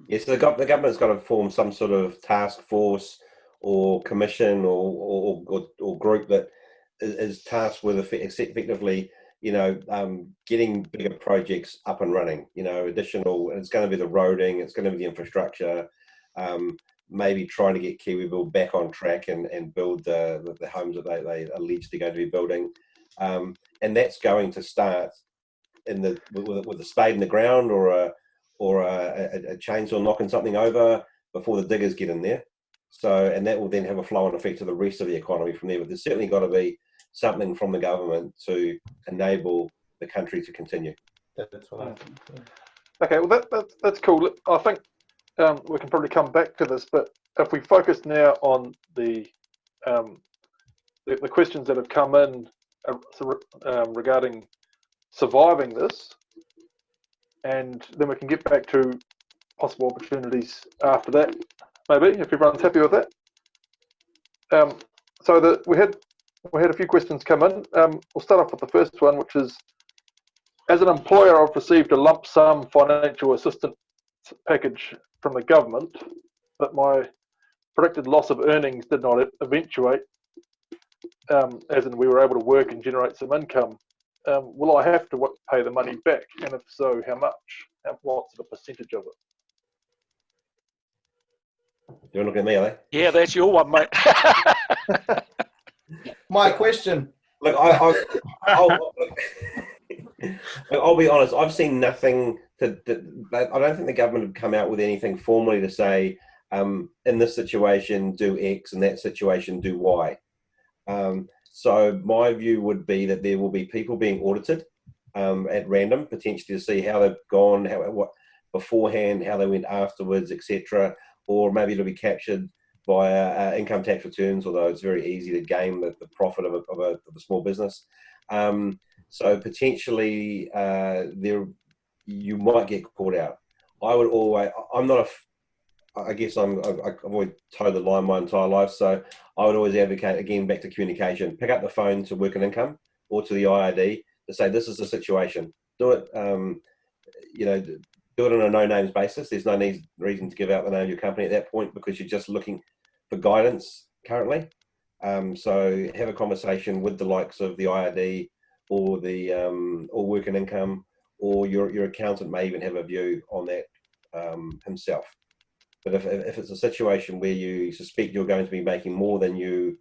Yes, the government's got to form some sort of task force or commission or group that is tasked with effectively, getting bigger projects up and running. Additional. It's going to be the roading. It's going to be the infrastructure. Maybe trying to get KiwiBuild back on track and build the homes that they allegedly going to be building, and that's going to start with a spade in the ground or a chainsaw knocking something over before the diggers get in there. So, and that will then have a flow-on effect to the rest of the economy from there. But there's certainly got to be something from the government to enable the country to continue. That's what I think. Okay, well that's cool. I think we can probably come back to this, but if we focus now on the questions that have come in regarding surviving this, and then we can get back to possible opportunities after that, maybe, if everyone's happy with that. So we had a few questions come in. We'll start off with the first one, which is, as an employer, I've received a lump sum financial assistance package from the government, but my predicted loss of earnings did not eventuate, as in we were able to work and generate some income. Will I have to pay the money back? And if so, how much? And what's the percentage of it? You're looking at me, are they? Yeah, that's your one, mate. My question. Look, I'll be honest. I've seen nothing I don't think the government have come out with anything formally to say, in this situation do X, and that situation do Y. So my view would be that there will be people being audited at random, potentially to see how they've gone, what beforehand, how they went afterwards, etc. Or maybe it'll be captured via income tax returns, although it's very easy to game the profit of a small business. So potentially you might get caught out. I've always towed the line my entire life, so I would always advocate, again, back to communication. Pick up the phone to Work and Income or to the IRD to say, this is the situation. Do it, do it on a no-names basis. There's no reason to give out the name of your company at that point, because you're just looking for guidance currently. So have a conversation with the likes of the IRD or or Work and Income, or your accountant may even have a view on that himself. But if it's a situation where you suspect you're going to be making more than you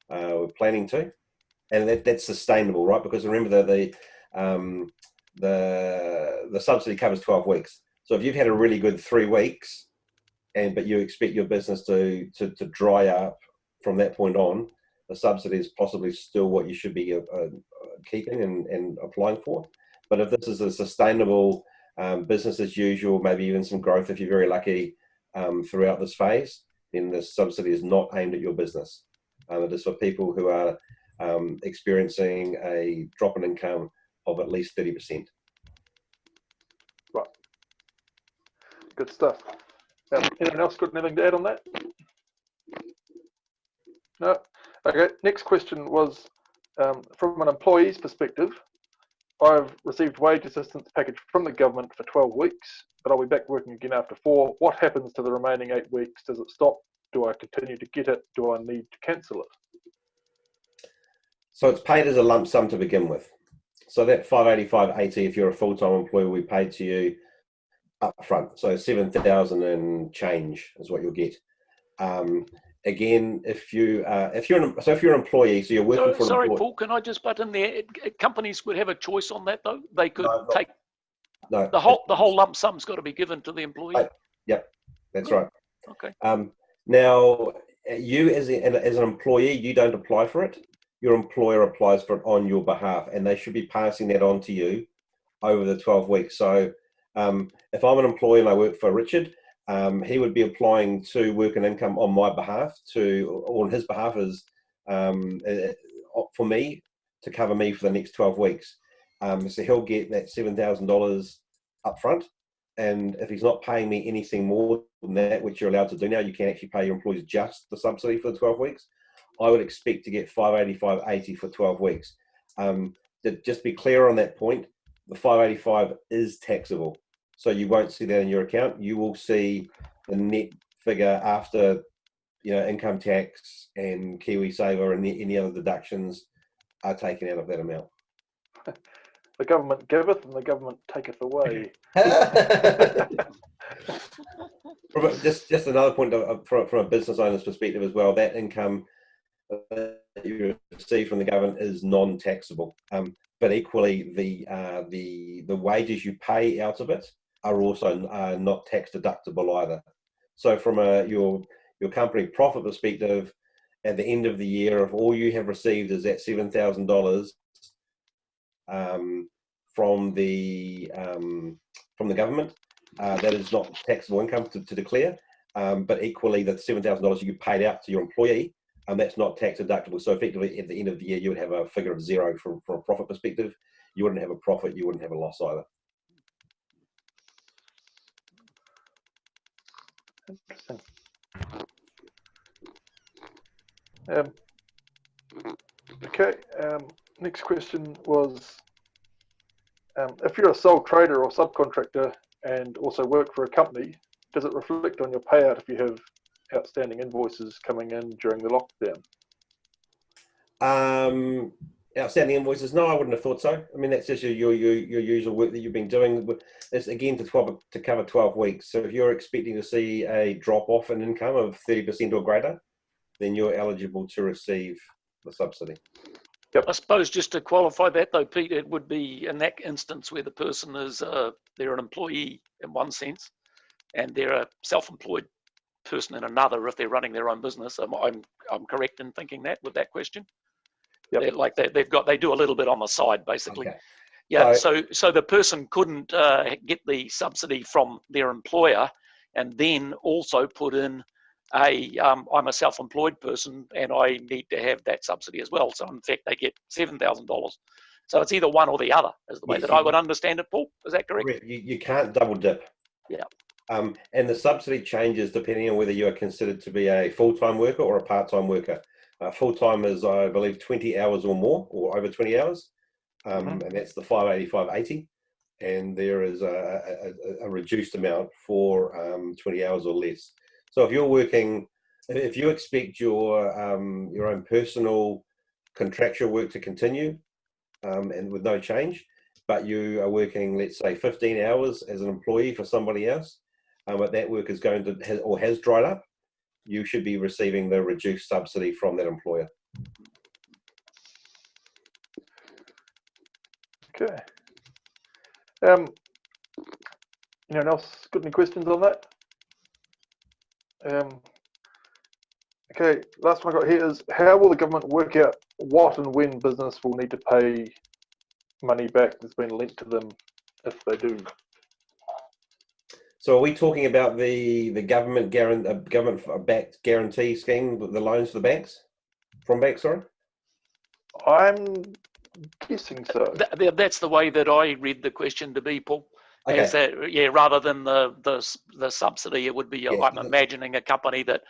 were planning to, and that's sustainable, right? Because remember that the subsidy covers 12 weeks. So if you've had a really good 3 weeks, but you expect your business to dry up from that point on, the subsidy is possibly still what you should be keeping and applying for. But if this is a sustainable business as usual, maybe even some growth if you're very lucky throughout this phase, then the subsidy is not aimed at your business. It is for people who are experiencing a drop in income of at least 30%. Right. Good stuff. Anyone else got anything to add on that? No? Okay, next question was, from an employee's perspective, I've received wage assistance package from the government for 12 weeks, but I'll be back working again after 4. What happens to the remaining 8 weeks? Does it stop? Do I continue to get it? Do I need to cancel it? So it's paid as a lump sum to begin with. So that $585.80, if you're a full-time employee, will be paid to you up front. So $7,000 and change is what you'll get. Again, if you're an employee, so you're working for. Sorry, Paul. Can I just butt in there? Companies would have a choice on that, though. They could take the whole lump sum's got to be given to the employee. Yep, that's right. Okay. Now, you as an employee, you don't apply for it. Your employer applies for it on your behalf, and they should be passing that on to you over the 12 weeks. So if I'm an employee and I work for Richard, he would be applying to Work and Income on my behalf, or on his behalf, is for me to cover me for the next 12 weeks. So he'll get that $7,000 up front. And if he's not paying me anything more than that, which you're allowed to do now, you can actually pay your employees just the subsidy for the 12 weeks. I would expect to get $585.80 for 12 weeks. Just be clear on that point, the $585 is taxable. So you won't see that in your account. You will see the net figure after, income tax and KiwiSaver and any other deductions are taken out of that amount. The government giveth and the government taketh away. Just another point from a business owner's perspective as well, that income that you receive from the government is non-taxable, but equally the wages you pay out of it are also not tax deductible either. So from your company profit perspective, at the end of the year, if all you have received is that $7,000 from the government, that is not taxable income to declare. But equally, the $7,000 you paid out to your employee, that's not tax deductible. So effectively, at the end of the year, you would have a figure of zero from a profit perspective. You wouldn't have a profit, you wouldn't have a loss either. Interesting. Okay, next question was, if you're a sole trader or subcontractor and also work for a company, does it reflect on your payout if you have outstanding invoices coming in during the lockdown? Outstanding invoices? No, I wouldn't have thought so. I mean, that's just your usual work that you've been doing. It's again to cover 12 weeks. So if you're expecting to see a drop off in income of 30% or greater, then you're eligible to receive the subsidy. Yep. I suppose just to qualify that though, Pete, it would be in that instance where the person is they're an employee in one sense, and they're a self-employed person in another if they're running their own business. I'm correct in thinking that with that question. Yep. They do a little bit on the side basically. Okay. Yeah. So the person couldn't get the subsidy from their employer and then also put in I'm a self-employed person and I need to have that subsidy as well. So in fact, they get $7,000. So it's either one or the other, is the way that I would understand it, Paul. Is that correct? You can't double dip. Yeah. And the subsidy changes depending on whether you are considered to be a full-time worker or a part-time worker. Full-time is, I believe, 20 hours or more, or over 20 hours, and that's the 585.80. And there is a reduced amount for 20 hours or less. So if you're working, if you expect your own personal contractual work to continue and with no change, but you are working, let's say, 15 hours as an employee for somebody else, but that work is going to has dried up, you should be receiving the reduced subsidy from that employer. Okay. Anyone else got any questions on that? Okay, last one I got here is, how will the government work out what and when business will need to pay money back that's been lent to them if they do? So are we talking about the government-backed guarantee scheme, the loans to the banks? From banks, sorry? I'm guessing so. That's the way that I read the question to be, Paul. Okay. Is that, yeah, rather than the subsidy, it would be, I'm imagining a company that,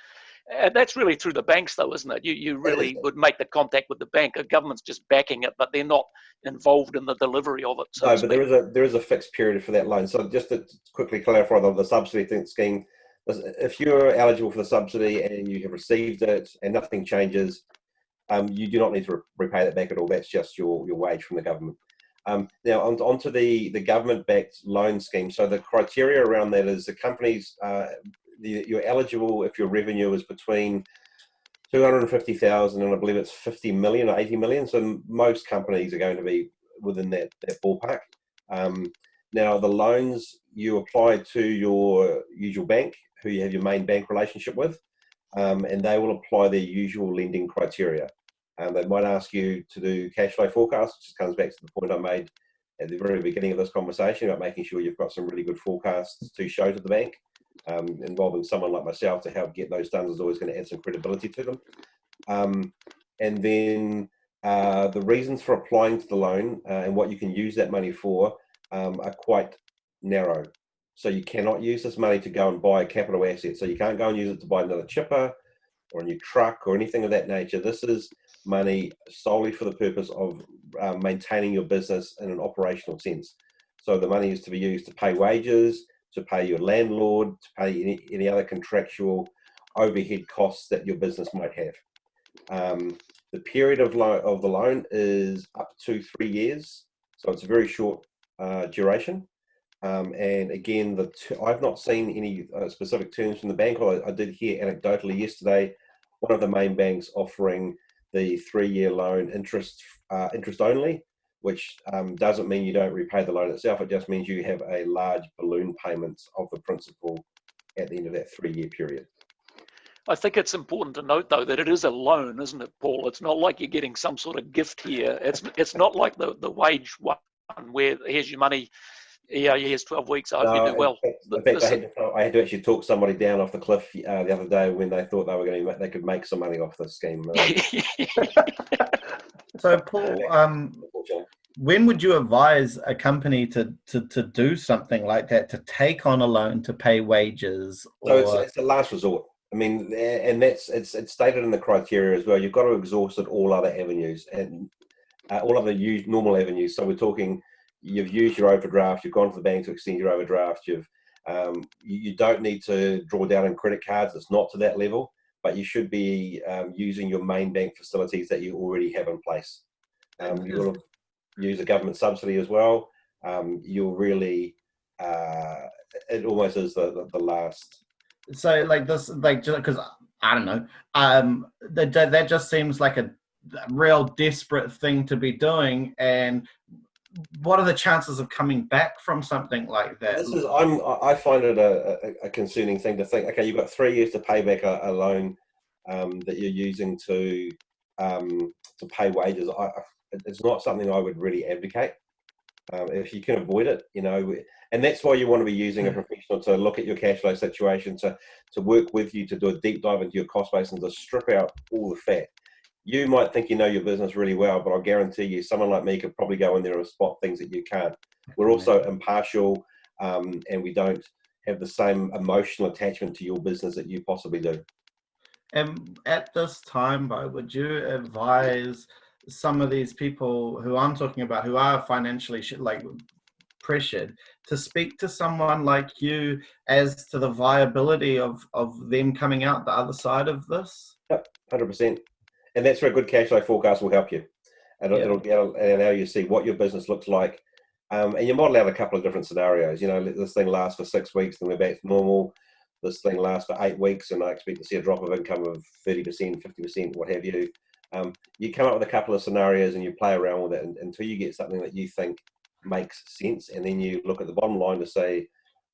that's really through the banks though, isn't it? You really would make the contact with the bank. The government's just backing it, but they're not involved in the delivery of it. So no, but there is a fixed period for that loan. So just to quickly clarify the subsidy scheme, if you're eligible for the subsidy and you have received it and nothing changes, you do not need to repay that back at all. That's just your wage from the government. Now onto the government-backed loan scheme. So the criteria around that is the companies, you're eligible if your revenue is between 250,000 and I believe it's 50 million or 80 million. So most companies are going to be within that ballpark. Now the loans, you apply to your usual bank, who you have your main bank relationship with, and they will apply their usual lending criteria. They might ask you to do cash flow forecasts, which comes back to the point I made at the very beginning of this conversation about making sure you've got some really good forecasts to show to the bank. Involving someone like myself to help get those done is always going to add some credibility to them. And then the reasons for applying to the loan and what you can use that money for are quite narrow. So you cannot use this money to go and buy a capital asset. So you can't go and use it to buy another chipper or a new truck or anything of that nature. This is money solely for the purpose of maintaining your business in an operational sense. So the money is to be used to pay wages, to pay your landlord, to pay any other contractual overhead costs that your business might have. The period of the loan is up to 3 years, so it's a very short duration. And again, I've not seen any specific terms from the bank. I did hear anecdotally yesterday, one of the main banks offering the 3-year loan interest only, which doesn't mean you don't repay the loan itself. It just means you have a large balloon payment of the principal at the end of that 3-year period. I think it's important to note, though, that it is a loan, isn't it, Paul? It's not like you're getting some sort of gift here. It's not like the wage one where here's your money. Yeah, here's 12 weeks. I hope you do well. In fact, I had to actually talk somebody down off the cliff the other day when they thought they could make some money off this scheme. So, Paul, when would you advise a company to do something like that, to take on a loan to pay wages? So it's a last resort. I mean, and it's stated in the criteria as well. You've got to exhaust all other avenues and all other normal avenues. So we're talking, you've used your overdraft, you've gone to the bank to extend your overdraft, you don't need to draw down on credit cards. It's not to that level, but you should be using your main bank facilities that you already have in place. You will use a government subsidy as well. You'll really, it almost is the last. So like this, like, because I don't know, that just seems like a real desperate thing to be doing. And what are the chances of coming back from something like that? I find it a concerning thing to think. Okay, you've got 3 years to pay back a loan that you're using to pay wages. It's not something I would really advocate. If you can avoid it, and that's why you want to be using a professional to look at your cash flow situation, to work with you, to do a deep dive into your cost base and to strip out all the fat. You might think you know your business really well, but I'll guarantee you someone like me could probably go in there and spot things that you can't. We're also impartial, and we don't have the same emotional attachment to your business that you possibly do. And at this time, would you advise some of these people who I'm talking about, who are financially pressured, to speak to someone like you as to the viability of them coming out the other side of this? Yep, 100%. And that's where a good cash flow forecast will help you. And it'll allow you to see what your business looks like. And you model out a couple of different scenarios. Let this thing last for 6 weeks, then we're back to normal. This thing lasts for 8 weeks, and I expect to see a drop of income of 30%, 50%, what have you. You come up with a couple of scenarios and you play around with it until you get something that you think makes sense. And then you look at the bottom line to say,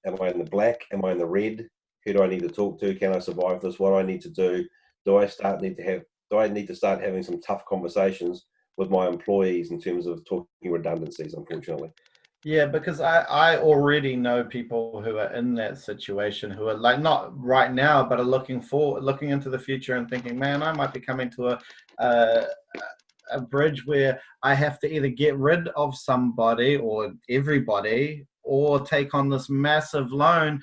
am I in the black? Am I in the red? Who do I need to talk to? Can I survive this? What do I need to do? Do I need to start having some tough conversations with my employees in terms of talking redundancies, unfortunately? Yeah, because I already know people who are in that situation, who are like, not right now, but are looking into the future and thinking, man, I might be coming to a bridge where I have to either get rid of somebody or everybody, or take on this massive loan,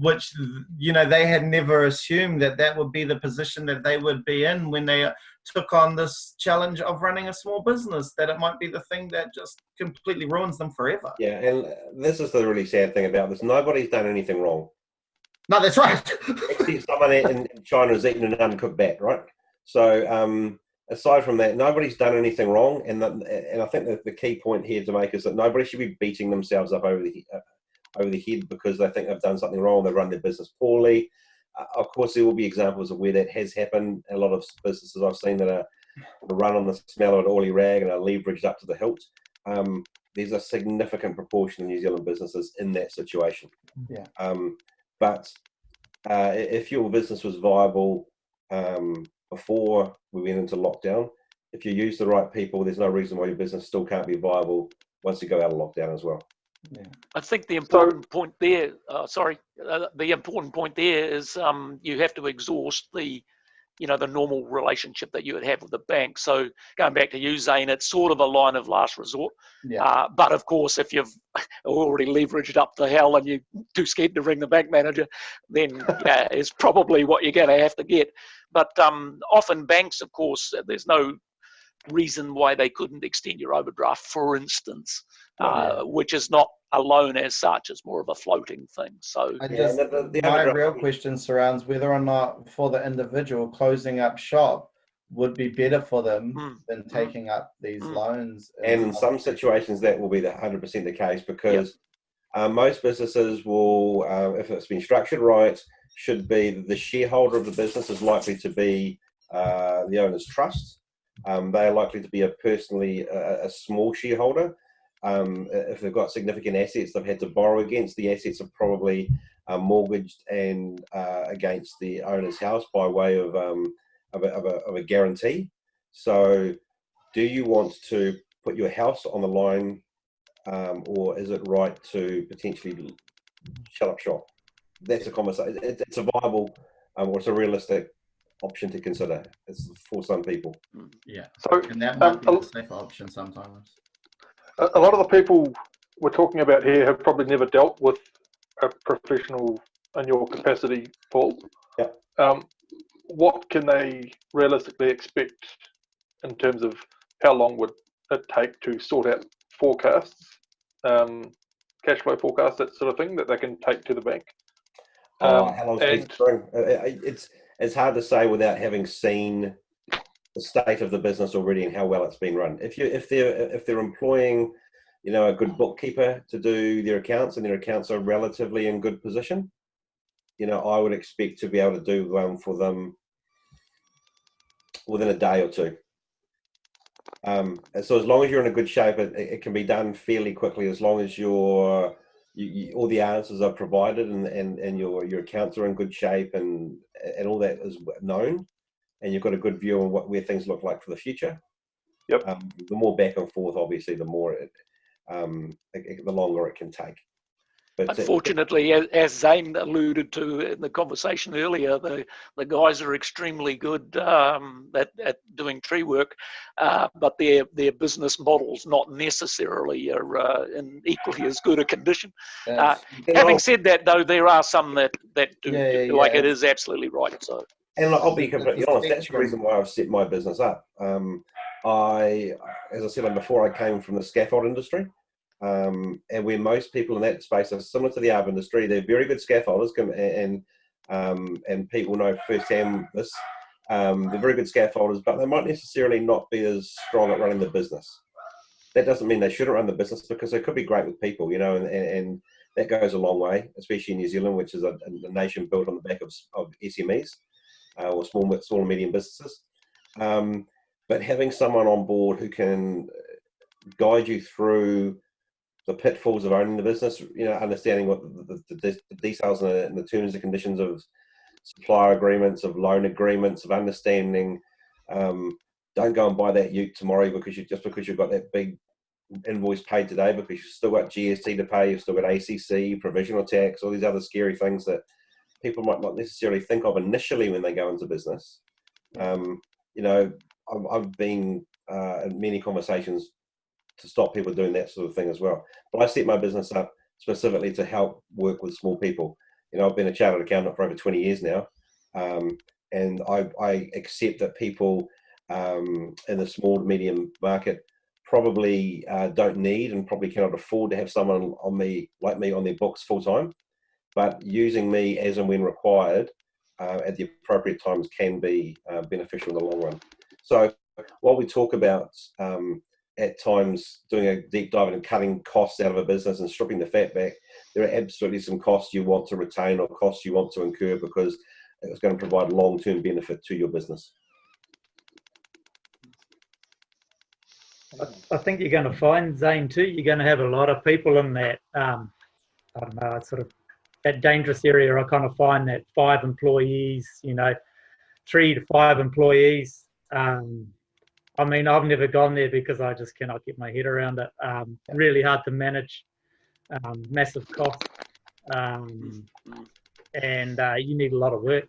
which, they had never assumed that would be the position that they would be in when they took on this challenge of running a small business, that it might be the thing that just completely ruins them forever. Yeah, and this is the really sad thing about this. Nobody's done anything wrong. No, that's right. Actually, someone in China has eaten an uncooked bat, right? So aside from that, nobody's done anything wrong. And I think that the key point here to make is that nobody should be beating themselves up over the head because they think they've done something wrong, they've run their business poorly. Of course, there will be examples of where that has happened. A lot of businesses I've seen that are run on the smell of an oily rag and are leveraged up to the hilt. There's a significant proportion of New Zealand businesses in that situation. Yeah. But if your business was viable before we went into lockdown, if you use the right people, there's no reason why your business still can't be viable once you go out of lockdown as well. Yeah. I think the important point there, the important point there is you have to exhaust the normal relationship that you would have with the bank. So going back to you, Zane, it's sort of a line of last resort. Yeah. But of course, if you've already leveraged up to hell and you're too scared to ring the bank manager, then it's probably what you're going to have to get. But often banks, of course, there's no reason why they couldn't extend your overdraft, for instance, which is not a loan as such. It's more of a floating thing. So my real question surrounds whether or not, for the individual closing up shop, would be better for them Mm. than taking up these Mm. loans. And in some situations, that will be the 100% the case, because most businesses will, if it's been structured right, should be the shareholder of the business is likely to be the owner's trust. They are likely to be a small shareholder. If they've got significant assets they've had to borrow against, the assets are probably mortgaged and against the owner's house by way of a guarantee. So do you want to put your house on the line, or is it right to potentially shut up shop? That's a conversation. It's a viable or it's a realistic option to consider. It's for some people. Yeah, So and that might be the safer option sometimes. a lot of the people we're talking about here have probably never dealt with a professional in your capacity, Paul. Yep. What can they realistically expect in terms of how long would it take to sort out forecasts, cash flow forecasts, that sort of thing, that they can take to the bank? How long it's hard to say without having seen the state of the business already and how well it's been run. If they're employing, a good bookkeeper to do their accounts, and their accounts are relatively in good position, I would expect to be able to do one for them within a day or two. So as long as you're in a good shape, it can be done fairly quickly, as long as all the answers are provided and your accounts are in good shape and all that is known, and you've got a good view on where things look like for the future. Yep. The more back and forth, obviously, the more the longer it can take. But Unfortunately, as Zane alluded to in the conversation earlier, the guys are extremely good at doing tree work, but their business models not necessarily are in equally as good a condition. Having said that, though, there are some that do, like it is absolutely right. So, and I'll be completely honest, that's the reason why I've set my business up. As I said before, I came from the scaffold industry. And where most people in that space are similar to the arbor industry, they're very good scaffolders, and people know firsthand this. They're very good scaffolders, but they might necessarily not be as strong at running the business. That doesn't mean they shouldn't run the business, because they could be great with people, and that goes a long way, especially in New Zealand, which is a nation built on the back of SMEs or small and medium businesses. But having someone on board who can guide you through the pitfalls of owning the business, understanding what the details and the terms and conditions of supplier agreements, of loan agreements, of understanding. Don't go and buy that ute tomorrow because you've got that big invoice paid today, because you've still got GST to pay, you've still got ACC, provisional tax, all these other scary things that people might not necessarily think of initially when they go into business. I've been in many conversations to stop people doing that sort of thing as well. But I set my business up specifically to help work with small people. I've been a chartered accountant for over 20 years now, and I accept that people in the small to medium market probably don't need and probably cannot afford to have someone like me on their books full time. But using me as and when required at the appropriate times can be beneficial in the long run. So while we talk about at times doing a deep dive and cutting costs out of a business and stripping the fat back, there are absolutely some costs you want to retain or costs you want to incur because it's going to provide long-term benefit to your business. I think you're going to find, Zane, too, you're going to have a lot of people in that, I don't know, sort of that dangerous area. I kind of find that 5 employees, 3 to 5 employees. I mean, I've never gone there because I just cannot get my head around it. Really hard to manage, massive cost, and you need a lot of work.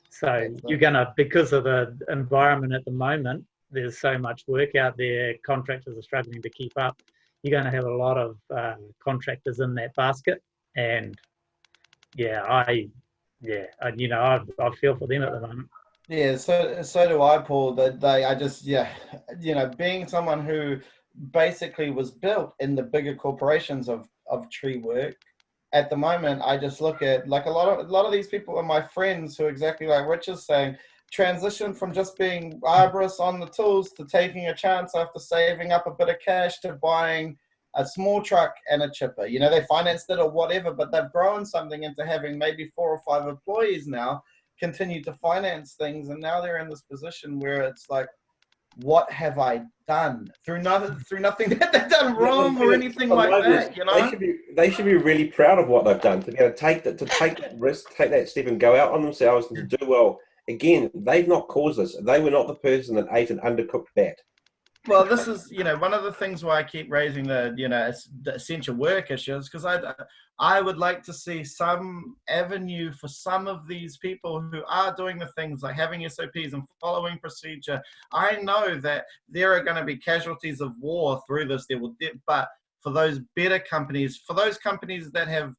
So you're going to, because of the environment at the moment, there's so much work out there, contractors are struggling to keep up. You're going to have a lot of contractors in that basket. And I feel for them at the moment. Yeah, so do I, Paul. Being someone who basically was built in the bigger corporations of tree work, at the moment I just look at like a lot of these people are my friends who are exactly like Rich is saying. transition from just being arborists on the tools to taking a chance after saving up a bit of cash to buying a small truck and a chipper. You know, they financed it or whatever, but they've grown something into having maybe 4 or 5 employees now, continue to finance things, and now they're in this position where it's like, what have I done? Through nothing that they've done wrong or anything like that, you know? They should be really proud of what they've done, to be able to take that risk, take that step and go out on themselves and to do well. Again, they've not caused this. They were not the person that ate an undercooked bat. Well, this is, you know, one of the things why I keep raising the, you know, the essential work issues, because I would like to see some avenue for some of these people who are doing the things like having SOPs and following procedure. I know that there are going to be casualties of war through this, but for those better companies, for those companies that have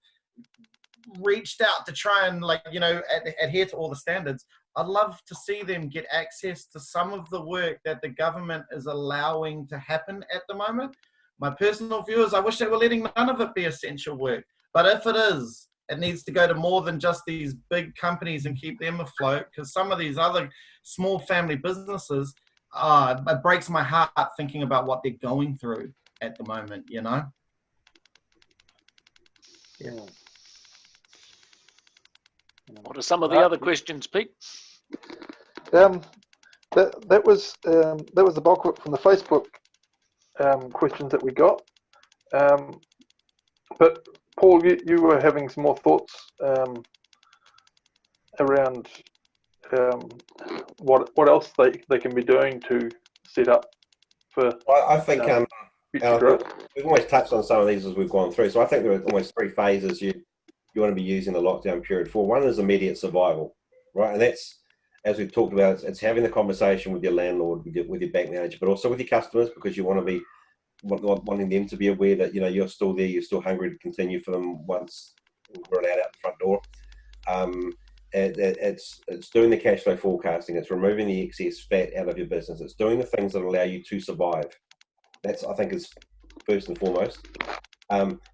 reached out to try and, like, you know, adhere to all the standards, I'd love to see them get access to some of the work that the government is allowing to happen at the moment. My personal view is I wish they were letting none of it be essential work. But if it is, it needs to go to more than just these big companies and keep them afloat, because some of these other small family businesses, it breaks my heart thinking about what they're going through at the moment, you know? Yeah. What are some of the other questions, Pete? That was the bulk of it from the Facebook questions that we got. But Paul, you were having some more thoughts around what else they can be doing to set up for. I think future growth. we've always touched on some of these as we've gone through. So I think there are almost 3 phases you want to be using the lockdown period for. One is immediate survival, right? And that's, as we've talked about, it's having the conversation with your landlord, with your bank manager, but also with your customers, because you want to be wanting them to be aware that, you know, you're still there, you're still hungry to continue for them once we're allowed out the front door. It's doing the cash flow forecasting. It's removing the excess fat out of your business. It's doing the things that allow you to survive. That's, I think, is first and foremost.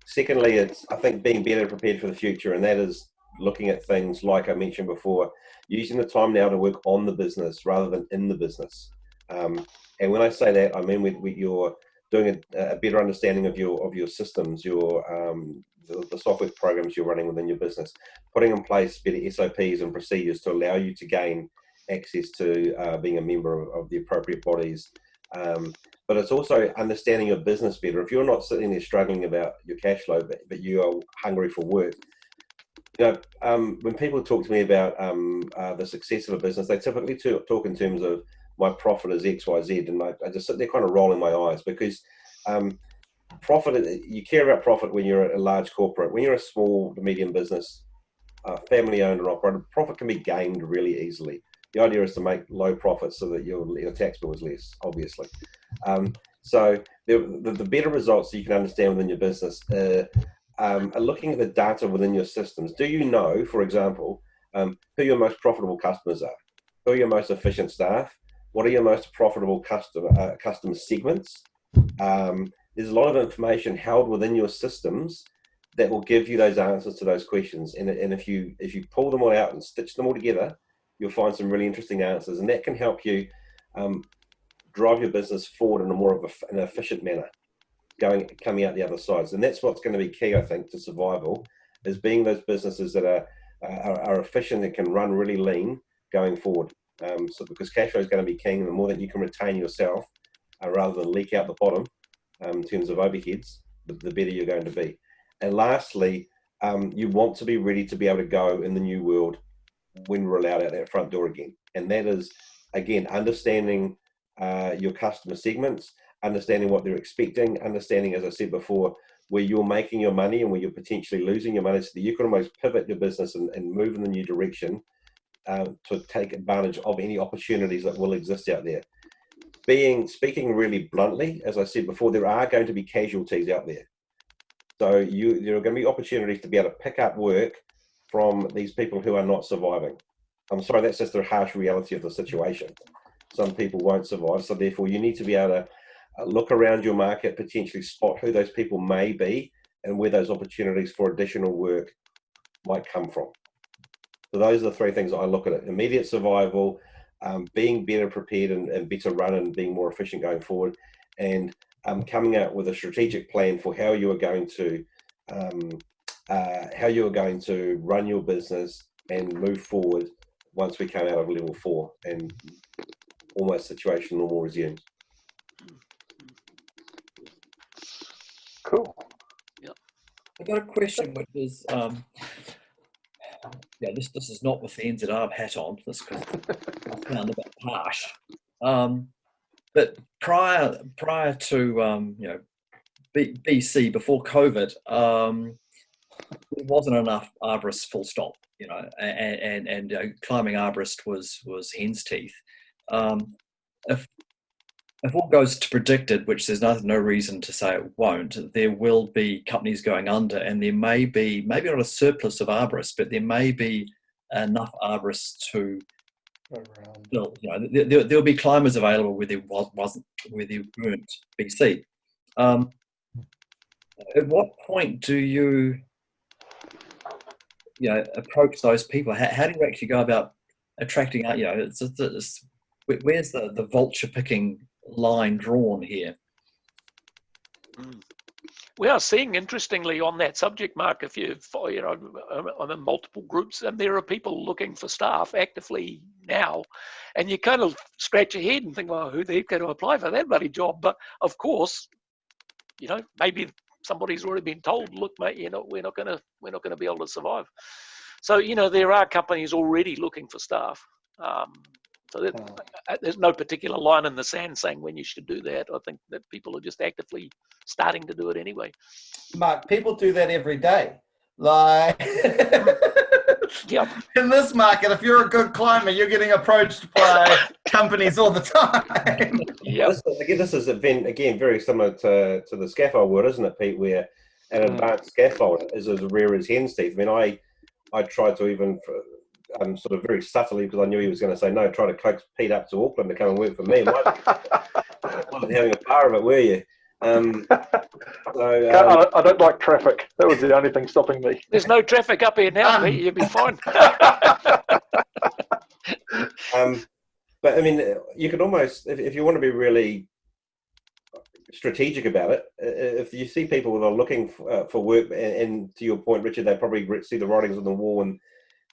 Secondly, it's, I think, being better prepared for the future, and that is looking at things like I mentioned before, using the time now to work on the business rather than in the business. And when I say that, I mean with your doing a better understanding of your systems, the software programs you're running within your business, putting in place better SOPs and procedures to allow you to gain access to being a member of the appropriate bodies. But it's also understanding your business better. If you're not sitting there struggling about your cash flow, but you are hungry for work, you know, when people talk to me about the success of a business, they typically talk in terms of my profit is X, Y, Z, and I just sit there kind of rolling my eyes, because profit, you care about profit when you're a large corporate. When you're a small to medium business, family owned or operated, profit can be gained really easily. The idea is to make low profits so that your tax bill is less, obviously. So the better results that you can understand within your business are looking at the data within your systems. Do you know, for example, who your most profitable customers are? Who are your most efficient staff? What are your most profitable customer segments? There's a lot of information held within your systems that will give you those answers to those questions. And if you pull them all out and stitch them all together, you'll find some really interesting answers, and that can help you drive your business forward in a more of an efficient manner, coming out the other sides. And that's what's going to be key, I think, to survival, is being those businesses that are efficient and can run really lean going forward. So because cash flow is going to be king, and the more that you can retain yourself rather than leak out the bottom in terms of overheads, the better you're going to be. And lastly, you want to be ready to be able to go in the new world when we're allowed out that front door again. And that is, again, understanding your customer segments, understanding what they're expecting, understanding, as I said before, where you're making your money and where you're potentially losing your money, so that you can almost pivot your business and move in the new direction to take advantage of any opportunities that will exist out there. Speaking really bluntly, as I said before, there are going to be casualties out there. So there are going to be opportunities to be able to pick up work from these people who are not surviving. I'm sorry, that's just the harsh reality of the situation. Some people won't survive, so therefore you need to be able to look around your market, potentially spot who those people may be and where those opportunities for additional work might come from. So those are the 3 things I look at: immediate survival, being better prepared and better run and being more efficient going forward, and coming out with a strategic plan for how you are going to run your business and move forward once we come out of level 4 and almost situation normal resumes. Cool. I got a question, which is, yeah, this is not with the NZARB hat on, this because I sound a bit harsh. But prior to BC, before COVID, there wasn't enough arborists, full stop. And climbing arborist was hen's teeth. If all goes to predicted, which there's no reason to say it won't, there will be companies going under, and there may be, maybe not a surplus of arborists, but there may be enough arborists to build. There'll be climbers available where there weren't BC. At what point do you approach those people? How do you actually go about attracting? Where's the vulture picking line drawn here? We are seeing, interestingly, on that subject, Mark, if I'm in multiple groups, and there are people looking for staff actively now, and you kind of scratch your head and think, well, who the heck going to apply for that bloody job? But of course, maybe somebody's already been told, look, mate, we're not going to be able to survive. So there are companies already looking for staff. So there's no particular line in the sand saying when you should do that. I think that people are just actively starting to do it anyway. Mark, people do that every day. Like, yeah. In this market, if you're a good climber, you're getting approached by companies all the time. Yeah. This is again very similar to the scaffold world, isn't it, Pete? Where an advanced scaffold is as rare as hen's teeth. I mean, I tried to even sort of very subtly, because I knew he was going to say no, try to coax Pete up to Auckland to come and work for me. Wasn't having a bar of it, were you? I don't like traffic. That was the only thing stopping me. There's no traffic up here now, Pete. You'll be fine. But I mean, you could almost, if you want to be really strategic about it, if you see people that are looking for work, and to your point, Richard, they probably see the writings on the wall and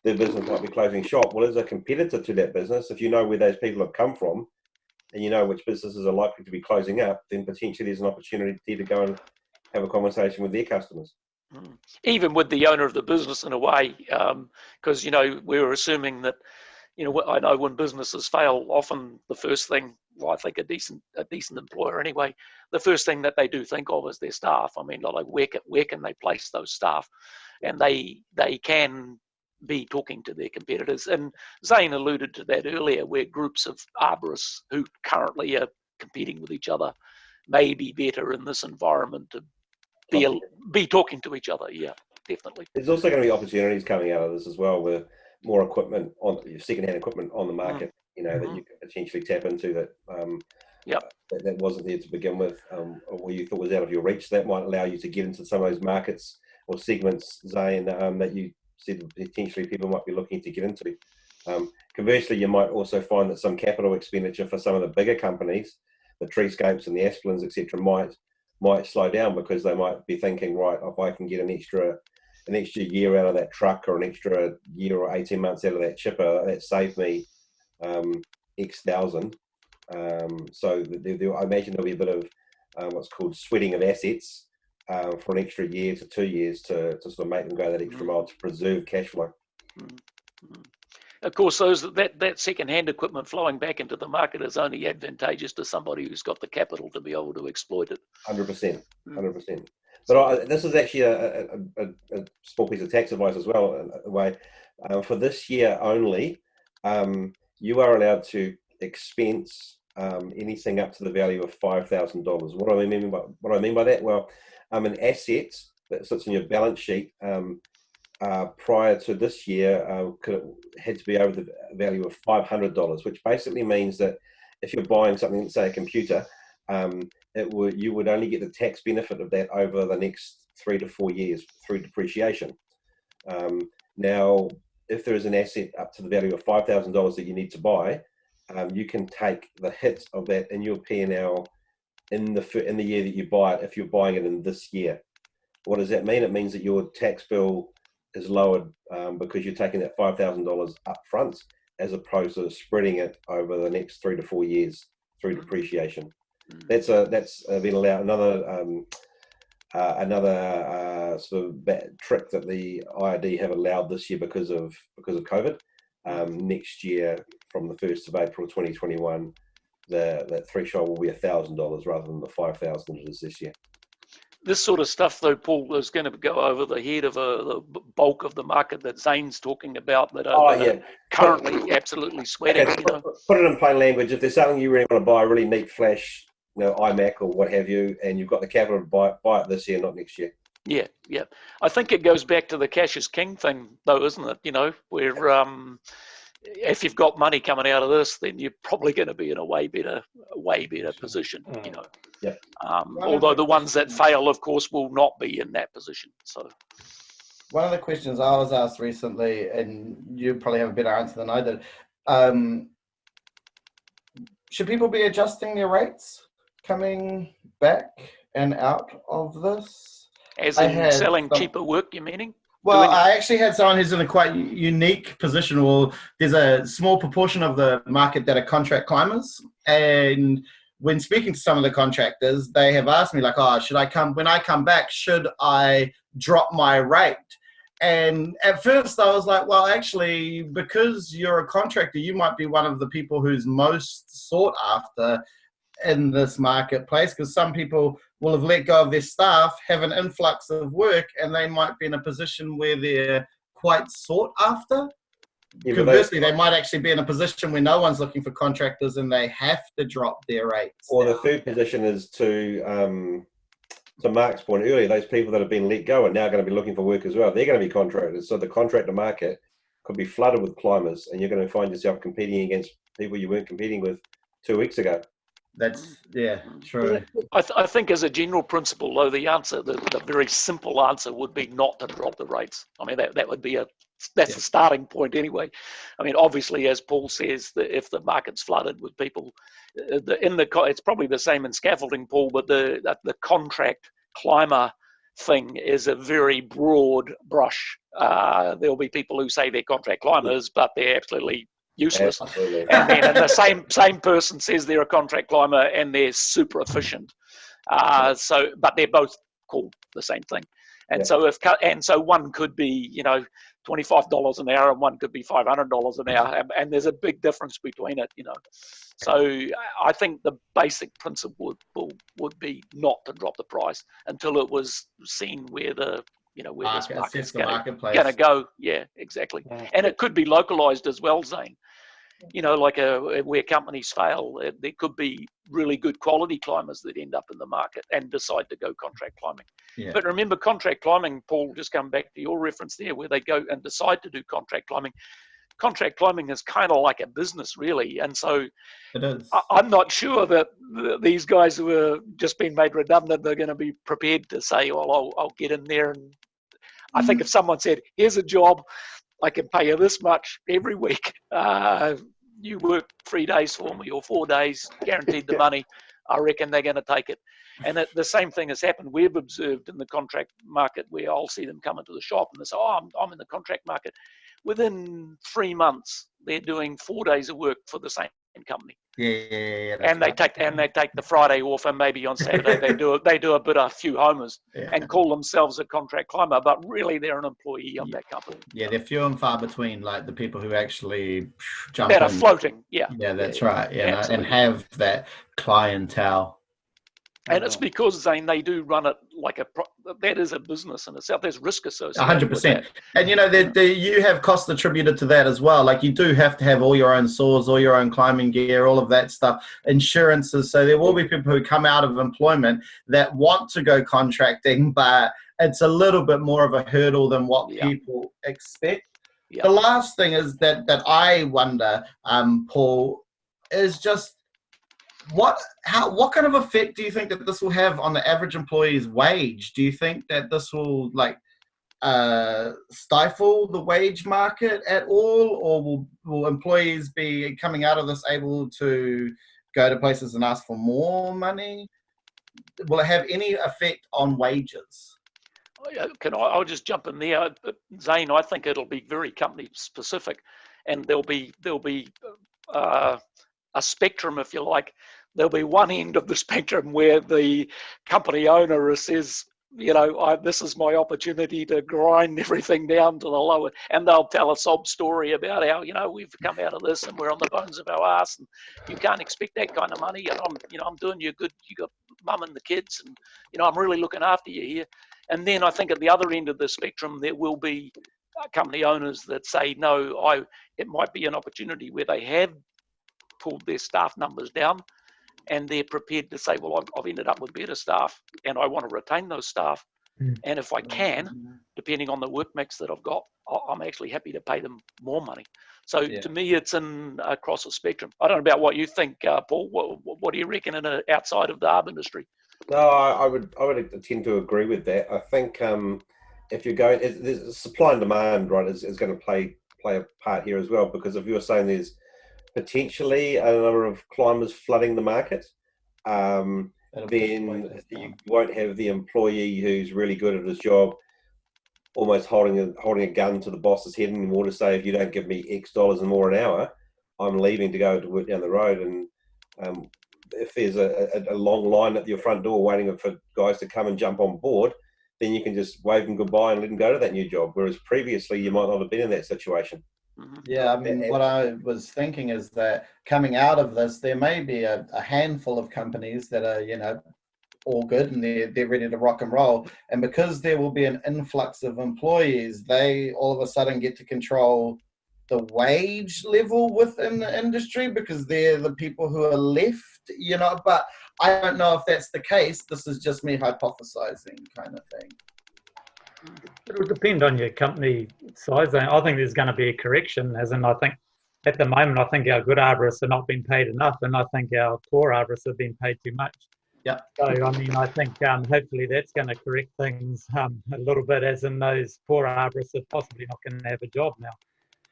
their business might be closing shop. Well, as a competitor to that business, if you know where those people have come from, and you know which businesses are likely to be closing up, then potentially there's an opportunity to go and have a conversation with their customers. Even with the owner of the business, in a way, because we're assuming that I know when businesses fail, often the first thing, well, I think a decent employer anyway, the first thing that they do think of is their staff. I mean, like where can they place those staff, and they can be talking to their competitors. And Zane alluded to that earlier, where groups of arborists who currently are competing with each other may be better in this environment to be talking to each other. Yeah, definitely. There's also going to be opportunities coming out of this as well, with more equipment, second-hand equipment on the market, that you could potentially tap into that wasn't there to begin with, or you thought was out of your reach. That might allow you to get into some of those markets or segments, Zane, that you said potentially people might be looking to get into. Conversely, you might also find that some capital expenditure for some of the bigger companies, the Treescapes and the Asplins, etc., might slow down, because they might be thinking, right, if I can get an extra year out of that truck, or an extra year or 18 months out of that chipper, that saved me X thousand. So I imagine there'll be a bit of what's called sweating of assets for an extra year to 2 years to sort of make them go that extra mile to preserve cash flow. Of course, that second-hand equipment flowing back into the market is only advantageous to somebody who's got the capital to be able to exploit it. 100%. But this is actually a small piece of tax advice as well, in a way. For this year only, you are allowed to expense anything up to the value of $5,000. What do I mean by that? Well, an asset that sits on your balance sheet prior to this year had to be over the value of $500, which basically means that if you're buying something, say a computer, you would only get the tax benefit of that over the next 3 to 4 years through depreciation. Now, if there is an asset up to the value of $5,000 that you need to buy, you can take the hit of that in your P&L in the year that you buy it, if you're buying it in this year. What does that mean? It means that your tax bill is lowered because you're taking that $5,000 up front, as opposed to spreading it over the next 3 to 4 years through depreciation. That's been allowed. Another sort of trick that the IRD have allowed this year because of COVID. Next year, from the 1st of April 2021, that threshold will be $1,000 rather than the $5,000 it is this year. This sort of stuff, though, Paul, is going to go over the head of the bulk of the market that Zane's talking about, that are currently absolutely sweating. Okay, put it in plain language. If there's something you really want to buy, a really neat flash, iMac or what have you, and you've got the capital to buy it this year, not next year. Yeah. I think it goes back to the cash is king thing, though, isn't it? Where if you've got money coming out of this, then you're probably going to be in a way better position. Yeah. Although the ones that fail, of course, will not be in that position. So, one of the questions I was asked recently, and you probably have a better answer than I did, should people be adjusting their rates coming back and out of this? As in selling cheaper work, you're meaning? Well, I actually had someone who's in a quite unique position. Well, there's a small proportion of the market that are contract climbers, and when speaking to some of the contractors, they have asked me like, when I come back, should I drop my rate? And at first I was like, well, actually, because you're a contractor, you might be one of the people who's most sought after in this marketplace, because some people will have let go of their staff, have an influx of work, and they might be in a position where they're quite sought after. Yeah, conversely, they might actually be in a position where no one's looking for contractors and they have to drop their rates. Or the third position is to Mark's point earlier, those people that have been let go are now going to be looking for work as well. They're going to be contractors. So the contractor market could be flooded with climbers, and you're going to find yourself competing against people you weren't competing with 2 weeks ago. That's, true. I think as a general principle, though, the answer, the very simple answer would be not to drop the rates. I mean, that would be that's the starting point anyway. I mean, obviously, as Paul says, if the market's flooded with people, it's probably the same in scaffolding, Paul, but the contract climber thing is a very broad brush. There'll be people who say they're contract climbers, but they're absolutely useless. Absolutely. And then the same person says they're a contract climber and they're super efficient. But they're both called the same thing. And so one could be, $25 an hour, and one could be $500 an hour, and there's a big difference between it, So I think the basic principle would be not to drop the price until it was seen where where this market's going to go. Yeah, exactly. Yeah. And it could be localized as well, Zane. Like where companies fail, there could be really good quality climbers that end up in the market and decide to go contract climbing. Yeah. But remember, contract climbing, Paul, just come back to your reference there, where they go and decide to do contract climbing. Contract climbing is kind of like a business, really. And so it is. I'm not sure that these guys who are just being made redundant, they're going to be prepared to say, well, I'll get in there. And I think if someone said, here's a job, I can pay you this much every week. You work 3 days for me or 4 days, guaranteed the money. I reckon they're going to take it. And the same thing has happened. We've observed in the contract market where I'll see them come into the shop and they say, I'm in the contract market. Within 3 months, they're doing 4 days of work for the same company. Yeah. And they take the Friday off, and maybe on Saturday they do a few homers and call themselves a contract climber, but really they're an employee of that company. Yeah, they're few and far between, like the people who actually jump that are floating. Yeah, that's right. Yeah, and have that clientele. And it's because, Zane, they do run it like that is a business in itself. There's risk associated 100%. And, you have cost attributed to that as well. Like, you do have to have all your own saws, all your own climbing gear, all of that stuff, insurances. So there will be people who come out of employment that want to go contracting, but it's a little bit more of a hurdle than what people expect. The last thing is that I wonder, Paul, is just, what kind of effect do you think that this will have on the average employee's wage? Do you think that this will stifle the wage market at all, or will employees be coming out of this able to go to places and ask for more money? Will it have any effect on wages? I'll just jump in there, Zane. I think it'll be very company specific, and there'll be a spectrum, if you like. There'll be one end of the spectrum where the company owner says, you know, this is my opportunity to grind everything down to the lower, and they'll tell a sob story about how, you know, we've come out of this and we're on the bones of our ass, and you can't expect that kind of money, and I'm doing you good. You got mum and the kids, and I'm really looking after you here. And then I think at the other end of the spectrum, there will be company owners that say, no, it might be an opportunity where they have pulled their staff numbers down, and they're prepared to say, well, I've ended up with better staff and I want to retain those staff. And if I can, depending on the work mix that I've got, I'm actually happy to pay them more money. So to me, it's across a spectrum. I don't know about what you think, Paul. What do you reckon outside of the ARB industry? No, I would tend to agree with that. I think if you're going, there's supply and demand, right, is going to play a part here as well, because if you're saying there's potentially a number of climbers flooding the market, then you won't have the employee who's really good at his job almost holding a gun to the boss's head anymore to say, if you don't give me X dollars and more an hour, I'm leaving to go to work down the road. And if there's a long line at your front door waiting for guys to come and jump on board, then you can just wave them goodbye and let them go to that new job. Whereas previously you might not have been in that situation. Yeah, I mean, what I was thinking is that coming out of this, there may be a handful of companies that are, you know, all good and they're ready to rock and roll. And because there will be an influx of employees, they all of a sudden get to control the wage level within the industry because they're the people who are left, you know. But I don't know if that's the case. This is just me hypothesizing kind of thing. It will depend on your company size. I think there's going to be a correction, as in I think at the moment, I think our good arborists are not being paid enough, and I think our poor arborists have been paid too much. Yeah. So, I mean, I think hopefully that's going to correct things a little bit, as in those poor arborists are possibly not going to have a job now.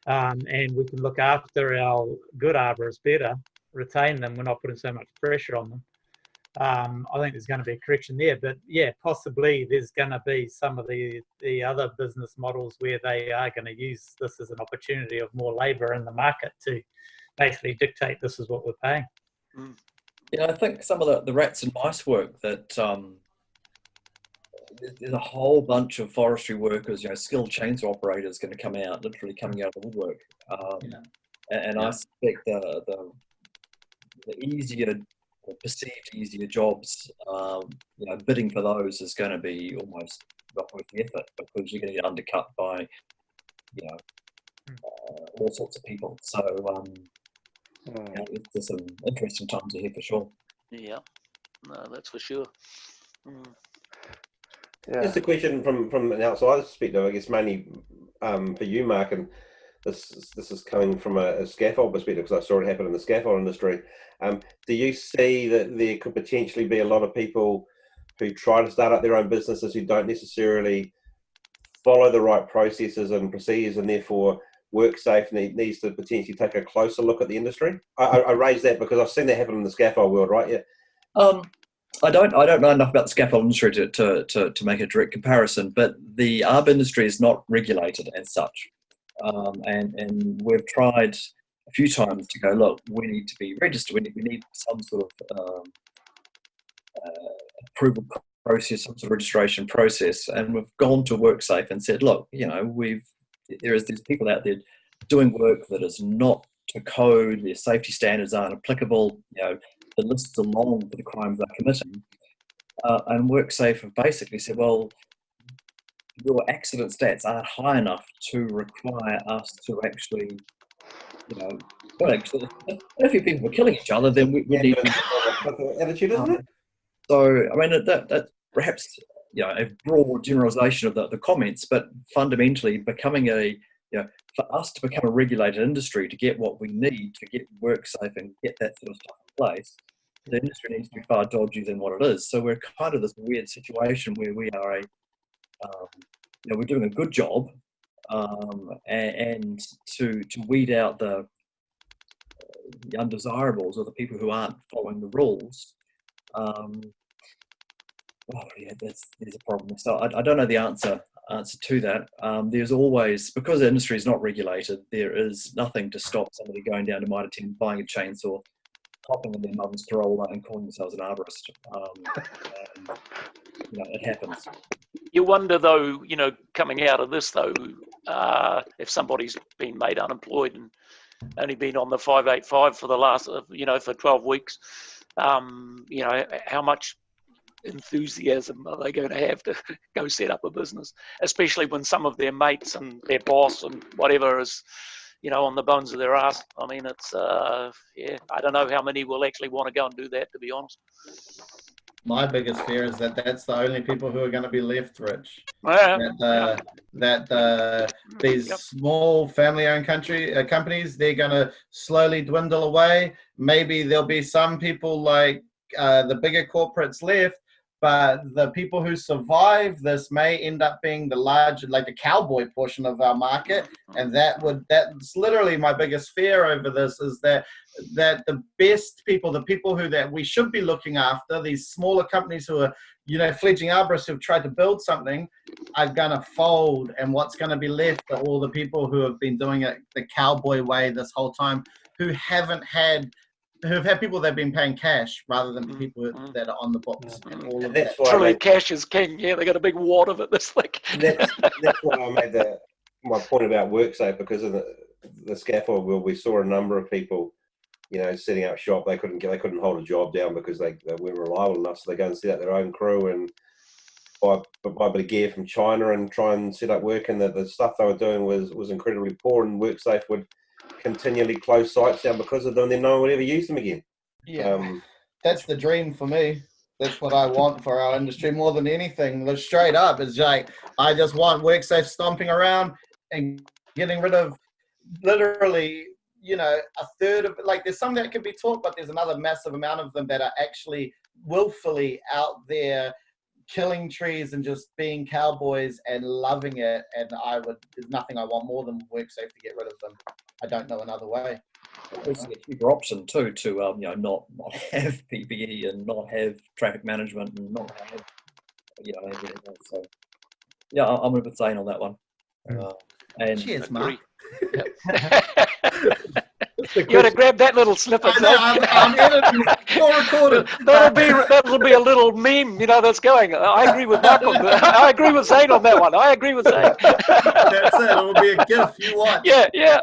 And we can look after our good arborists better, retain them. We're not putting so much pressure on them. I think there's going to be a correction there, but yeah, possibly there's going to be some of the other business models where they are going to use this as an opportunity of more labour in the market to basically dictate this is what we're paying. Yeah, I think some of the rats and mice work that there's a whole bunch of forestry workers, you know, skilled chainsaw operators going to come out, literally coming out of the woodwork. And I suspect the easier, or perceived easier jobs, you know, bidding for those is going to be almost not worth the effort because you're going to get undercut by, you know, all sorts of people. So, you know, there's some interesting times ahead for sure. Yeah, no, that's for sure. Yeah. Just a question from an outside perspective, I guess mainly for you, Mark, and this is coming from a scaffold perspective because I saw it happen in the scaffold industry. Do you see that there could potentially be a lot of people who try to start up their own businesses who don't necessarily follow the right processes and procedures, and therefore WorkSafe needs to potentially take a closer look at the industry? I raise that because I've seen that happen in the scaffold world, right? Yeah. I don't know enough about the scaffold industry to make a direct comparison, but the ARB industry is not regulated as such. And we've tried a few times to go, look, we need to be registered. We need some sort of approval process, some sort of registration process. And we've gone to WorkSafe and said, look, you know, there's people out there doing work that is not to code. Their safety standards aren't applicable. You know, the lists are long for the crimes they're committing. And WorkSafe have basically said, well, your accident stats aren't high enough to require us to actually, you know, well, actually, if you people are killing each other, then we need attitude, isn't it? So, I mean, that's perhaps, you know, a broad generalisation of the comments, but fundamentally becoming for us to become a regulated industry to get what we need to get WorkSafe and get that sort of stuff in place, the industry needs to be far dodgier than what it is. So we're kind of this weird situation where we are we're doing a good job, and to weed out the undesirables or the people who aren't following the rules. There's a problem. So I don't know the answer to that. There's always, because the industry is not regulated, there is nothing to stop somebody going down to Mitre 10, buying a chainsaw, hopping in their mum's Corolla and calling themselves an arborist. It happens. You wonder though, coming out of this though, if somebody's been made unemployed and only been on the 585 for the last, for 12 weeks, how much enthusiasm are they going to have to go set up a business, especially when some of their mates and their boss and whatever is, on the bones of their ass. I mean, it's, I don't know how many will actually want to go and do that, to be honest. My biggest fear is that that's the only people who are going to be left rich. Yeah. These small family-owned companies, they're going to slowly dwindle away. Maybe there'll be some people like the bigger corporates left, but the people who survive this may end up being the large, like the cowboy portion of our market, and that's literally my biggest fear over this, is that the best people, the people that we should be looking after, these smaller companies who are, fledgling arborists who've tried to build something, are gonna fold, and what's gonna be left are all the people who have been doing it the cowboy way this whole time, who've had people that have been paying cash rather than people that are on the books. And all of that's that. why Truly, cash is king. Yeah, they got a big wad of it. This thing. That's why I made my point about WorkSafe, because of the scaffold where we saw a number of people, setting up shop. They couldn't hold a job down because they weren't reliable enough, so they go and set up their own crew and buy a bit of gear from China and try and set up work. And the stuff they were doing was incredibly poor, and WorkSafe would continually close sites down because of them, and then no one would ever use them again. Yeah, that's the dream for me. That's what I want for our industry more than anything. Straight up, it's like I just want WorkSafe stomping around and getting rid of literally, a third of, like, there's some that can be taught, but there's another massive amount of them that are actually willfully out there killing trees and just being cowboys and loving it. And there's nothing I want more than WorkSafe to get rid of them. I don't know another way. It's a cheaper option too to not have PPE and not have traffic management and not have everything else. So yeah, I'm a bit sane on that one. And cheers, Mark. You got to grab that little snippet. I'm editing. All recorded. That'll be a little meme, that's going. I agree with Mark on that. I agree with Zane on that one. I agree with Zane. That's it. It'll be a GIF you watch. Yeah.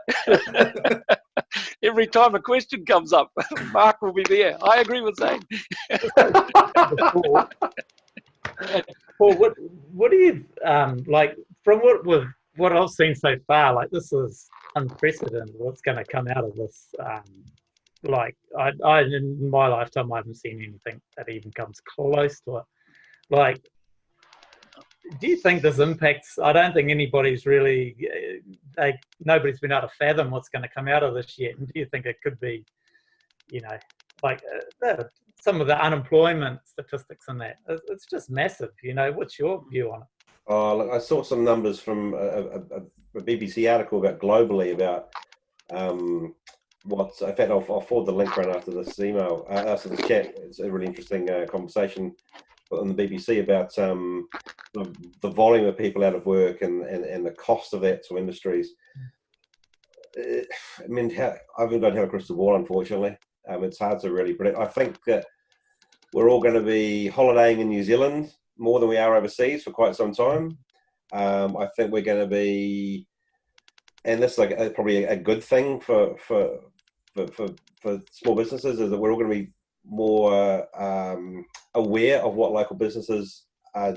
Every time a question comes up, Mark will be there. I agree with Zane. Paul, what do you like from what I've seen so far? Like, this is unprecedented. What's going to come out of this? I in my lifetime, I haven't seen anything that even comes close to it. Like, do you think this impacts? I don't think anybody's really, nobody's been able to fathom what's going to come out of this yet. And do you think it could be, some of the unemployment statistics and that? It's just massive. What's your view on it? Oh, look, I saw some numbers from a BBC article about globally about in fact, I'll forward the link right after this email, after this chat. It's a really interesting conversation on the BBC about the volume of people out of work and the cost of that to industries. I don't have a crystal ball, unfortunately. It's hard to really predict. I think that we're all going to be holidaying in New Zealand more than we are overseas for quite some time. I think we're going to be, and this is probably a good thing for small businesses, is that we're all going to be more aware of what local businesses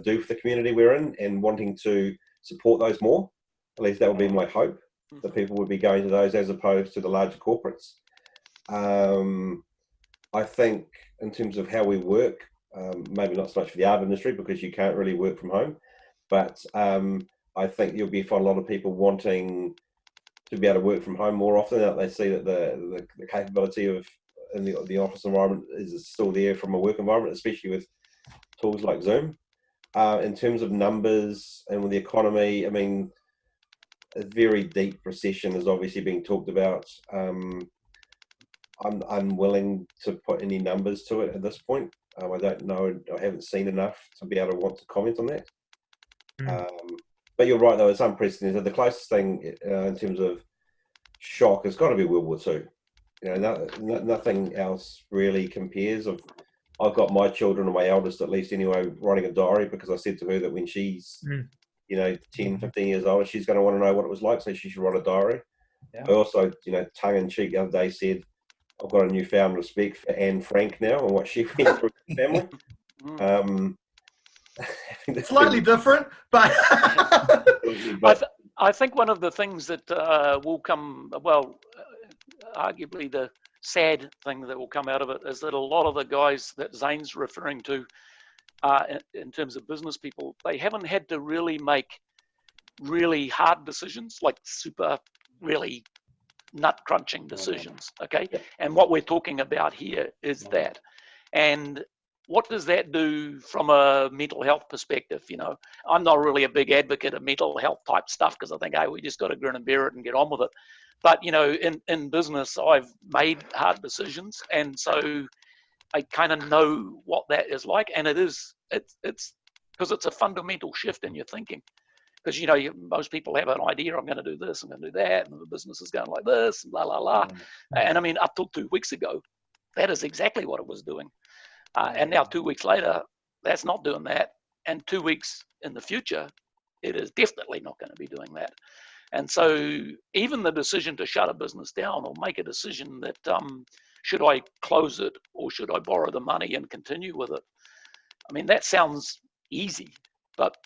do for the community we're in, and wanting to support those more. At least that would be my hope, that people would be going to those as opposed to the larger corporates. I think in terms of how we work, maybe not so much for the art industry because you can't really work from home, but I think you'll be find a lot of people wanting to be able to work from home more often. They see that the capability of in the office environment is still there from a work environment, especially with tools like Zoom. in terms of numbers and with the economy, I mean, a very deep recession is obviously being talked about. I'm unwilling to put any numbers to it at this point. I don't know. I haven't seen enough to be able to want to comment on that. But you're right, though. It's unprecedented. The closest thing in terms of shock has got to be World War II. You know, nothing else really compares. I've got my children, and my eldest at least anyway, writing a diary because I said to her that when she's, you know, 10, 15 years old, she's going to want to know what it was like, so she should write a diary. Yeah. I also, you know, tongue-in-cheek the other day said, I've got a newfound respect for Anne Frank now and what she went through with the family. Slightly different, but... I think one of the things that will come, well, arguably the sad thing that will come out of it is that a lot of the guys that Zane's referring to in terms of business people, they haven't had to really make really hard decisions, like super, really nut crunching decisions, okay? Yeah. And what we're talking about here is that. And what does that do from a mental health perspective? You know, I'm not really a big advocate of mental health type stuff because I think, hey, we just got to grin and bear it and get on with it. But, you know, in business, I've made hard decisions. And so I kind of know what that is like. And it's because it's a fundamental shift in your thinking. Because, you know, most people have an idea, I'm going to do this, I'm going to do that, and the business is going like this, and blah, blah, blah. And I mean, up till 2 weeks ago, that is exactly what it was doing. And now 2 weeks later, that's not doing that. And 2 weeks in the future, it is definitely not going to be doing that. And so even the decision to shut a business down or make a decision that should I close it or should I borrow the money and continue with it? I mean, that sounds easy, but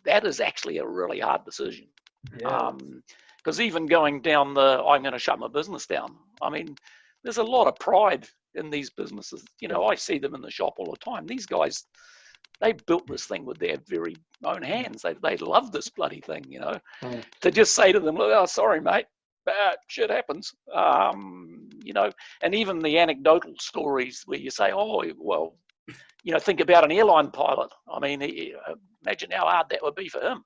that is actually a really hard decision. Because even going down the, I'm going to shut my business down, I mean, there's a lot of pride in these businesses. You know, I see them in the shop all the time. These guys, they built this thing with their very own hands. They love this bloody thing, you know. To just say to them, look, oh, sorry, mate, shit happens. You know, and even the anecdotal stories where you say, oh, well, you know, think about an airline pilot. I mean, imagine how hard that would be for him.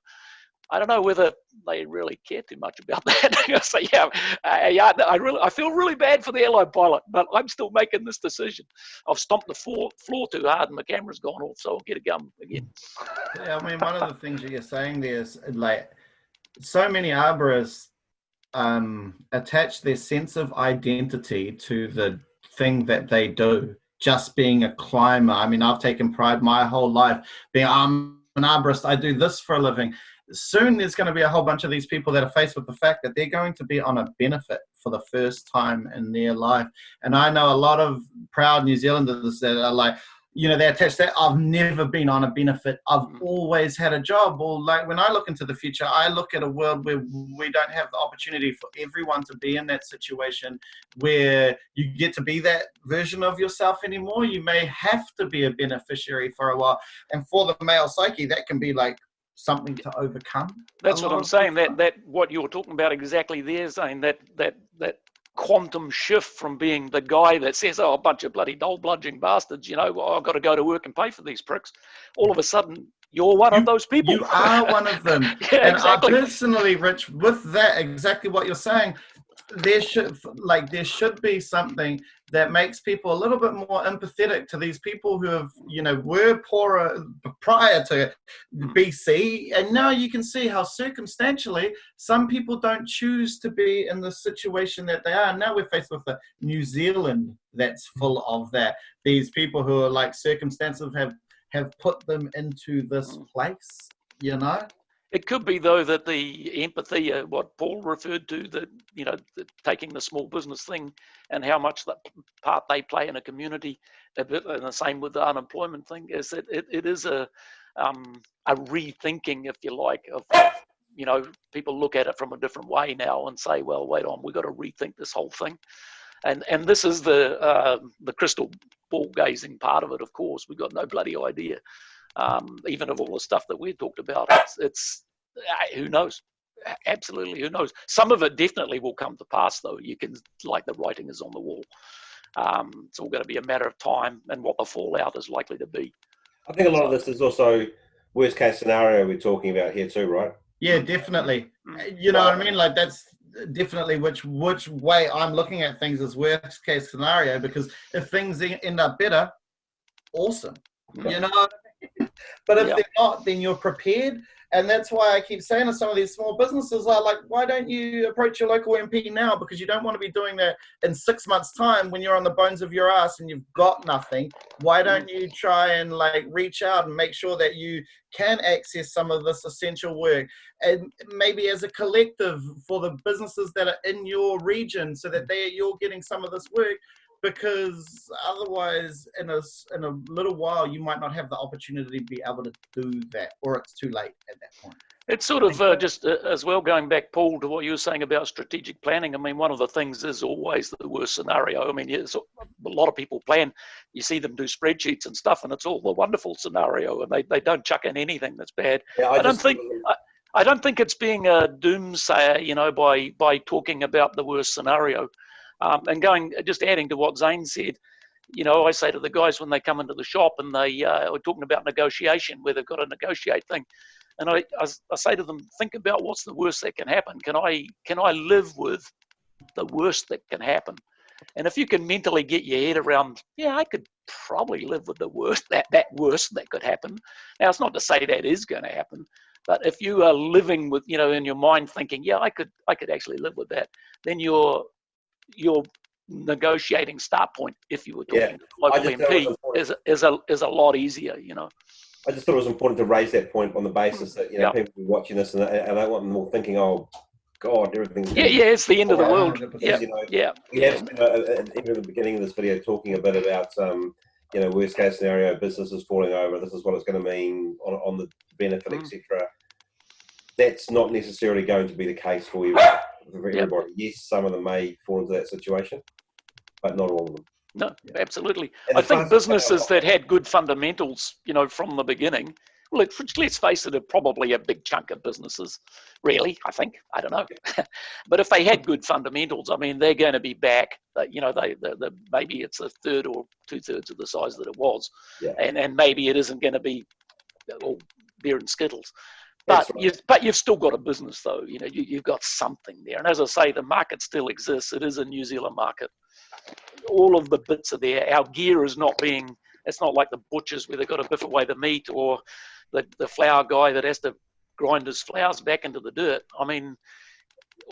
I don't know whether they really care too much about that. So yeah, I feel really bad for the airline pilot, but I'm still making this decision. I've stomped the floor too hard, and my camera's gone off, so I'll get it going again. Yeah, I mean, one of the things that you're saying there is like so many arborists attach their sense of identity to the thing that they do. Just being a climber. I mean, I've taken pride my whole life being, I'm an arborist, I do this for a living. Soon there's going to be a whole bunch of these people that are faced with the fact that they're going to be on a benefit for the first time in their life. And I know a lot of proud New Zealanders that are like, you know, they attach that, I've never been on a benefit, I've always had a job. Or like when I look into the future, I look at a world where we don't have the opportunity for everyone to be in that situation where you get to be that version of yourself anymore. You may have to be a beneficiary for a while. And for the male psyche, that can be like something to overcome. That's what I'm saying, that what you're talking about exactly there, Zane, that quantum shift from being the guy that says, oh, a bunch of bloody dole-bludging bastards, you know, well, I've got to go to work and pay for these pricks. All of a sudden, you're one of those people. You are one of them. Yeah, and exactly. Personally, Rich, with that, exactly what you're saying, there should be something that makes people a little bit more empathetic to these people who have, you know, were poorer prior to BC, and now you can see how circumstantially some people don't choose to be in the situation that they are. Now we're faced with a New Zealand that's full of that. These people who are like circumstances have put them into this place, you know. It could be, though, that the empathy, what Paul referred to, that, you know, taking the small business thing and how much that part they play in a community, a bit, and the same with the unemployment thing, is that it is a rethinking, if you like, of, you know, people look at it from a different way now and say, well, wait on, we've got to rethink this whole thing. And this is the crystal ball gazing part of it, of course. We've got no bloody idea. Even of all the stuff that we talked about, it's who knows? Absolutely, who knows? Some of it definitely will come to pass, though. You can, like, the writing is on the wall. It's all going to be a matter of time and what the fallout is likely to be. I think a lot of this is also worst case scenario we're talking about here too, right? Yeah, definitely. You know what I mean? Like that's definitely which way I'm looking at things as worst case scenario, because if things end up better, awesome. You know, but if they're not, then you're prepared. And that's why I keep saying to some of these small businesses are like, why don't you approach your local MP now? Because you don't want to be doing that in 6 months' time when you're on the bones of your ass and you've got nothing. Why don't you try and like reach out and make sure that you can access some of this essential work, and maybe as a collective for the businesses that are in your region, so that you're getting some of this work. Because otherwise, in a little while, you might not have the opportunity to be able to do that, or it's too late at that point. It's sort of just as well, going back, Paul, to what you were saying about strategic planning. I mean, one of the things is always the worst scenario. I mean, a lot of people plan, you see them do spreadsheets and stuff, and it's all the wonderful scenario, and they don't chuck in anything that's bad. Yeah, I don't think it's being a doomsayer, you know, by talking about the worst scenario. And just adding to what Zane said, you know, I say to the guys when they come into the shop and they are talking about negotiation, where they've got to negotiate thing, and I say to them, think about what's the worst that can happen. Can I live with the worst that can happen? And if you can mentally get your head around, yeah, I could probably live with the worst, that worst that could happen. Now, it's not to say that is going to happen, but if you are living with, you know, in your mind thinking, yeah, I could actually live with that, then your negotiating start point, if you were talking to the local MP, is a lot easier, you know. I just thought it was important to raise that point on the basis that, you know, people will be watching this and I don't want them all thinking, oh, God, everything's... Yeah, it's the end of the world. Yeah, you know, we have spent, even at the beginning of this video, talking a bit about, you know, worst case scenario, businesses falling over, this is what it's going to mean on the benefit, etc. That's not necessarily going to be the case for you, for everybody. Yes, some of them may fall into that situation, but not all of them. No, absolutely. I think businesses that had good fundamentals, you know, from the beginning, well, let's face it, are probably a big chunk of businesses, really, I think. I don't know. But if they had good fundamentals, I mean, they're going to be back. You know, maybe it's a third or 2/3 of the size that it was. Yeah. And maybe it isn't going to be all beer and skittles. But, you've still got a business, though. You know, you've got something there. And as I say, the market still exists. It is a New Zealand market. All of the bits are there. Our gear is not being, it's not like the butchers where they've got to biff away the meat, or the flour guy that has to grind his flours back into the dirt. I mean,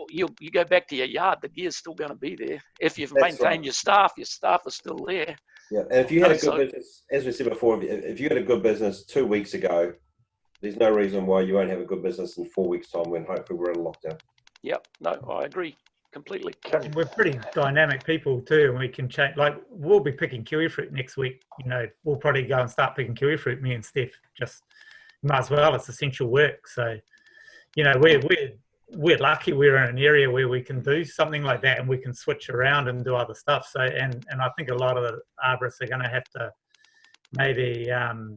you go back to your yard, the gear's still going to be there. If you've maintained your staff is still there. Yeah, and if you had a good business, as we said before, if you had a good business 2 weeks ago, there's no reason why you won't have a good business in 4 weeks' time when hopefully we're in lockdown. Yep, no, I agree completely. We're pretty dynamic people too, and we can change. Like, we'll be picking kiwi fruit next week. You know, we'll probably go and start picking kiwi fruit, me and Steph. Just might as well. It's essential work. So, you know, we're lucky. We're in an area where we can do something like that, and we can switch around and do other stuff. So, and I think a lot of the arborists are going to have to maybe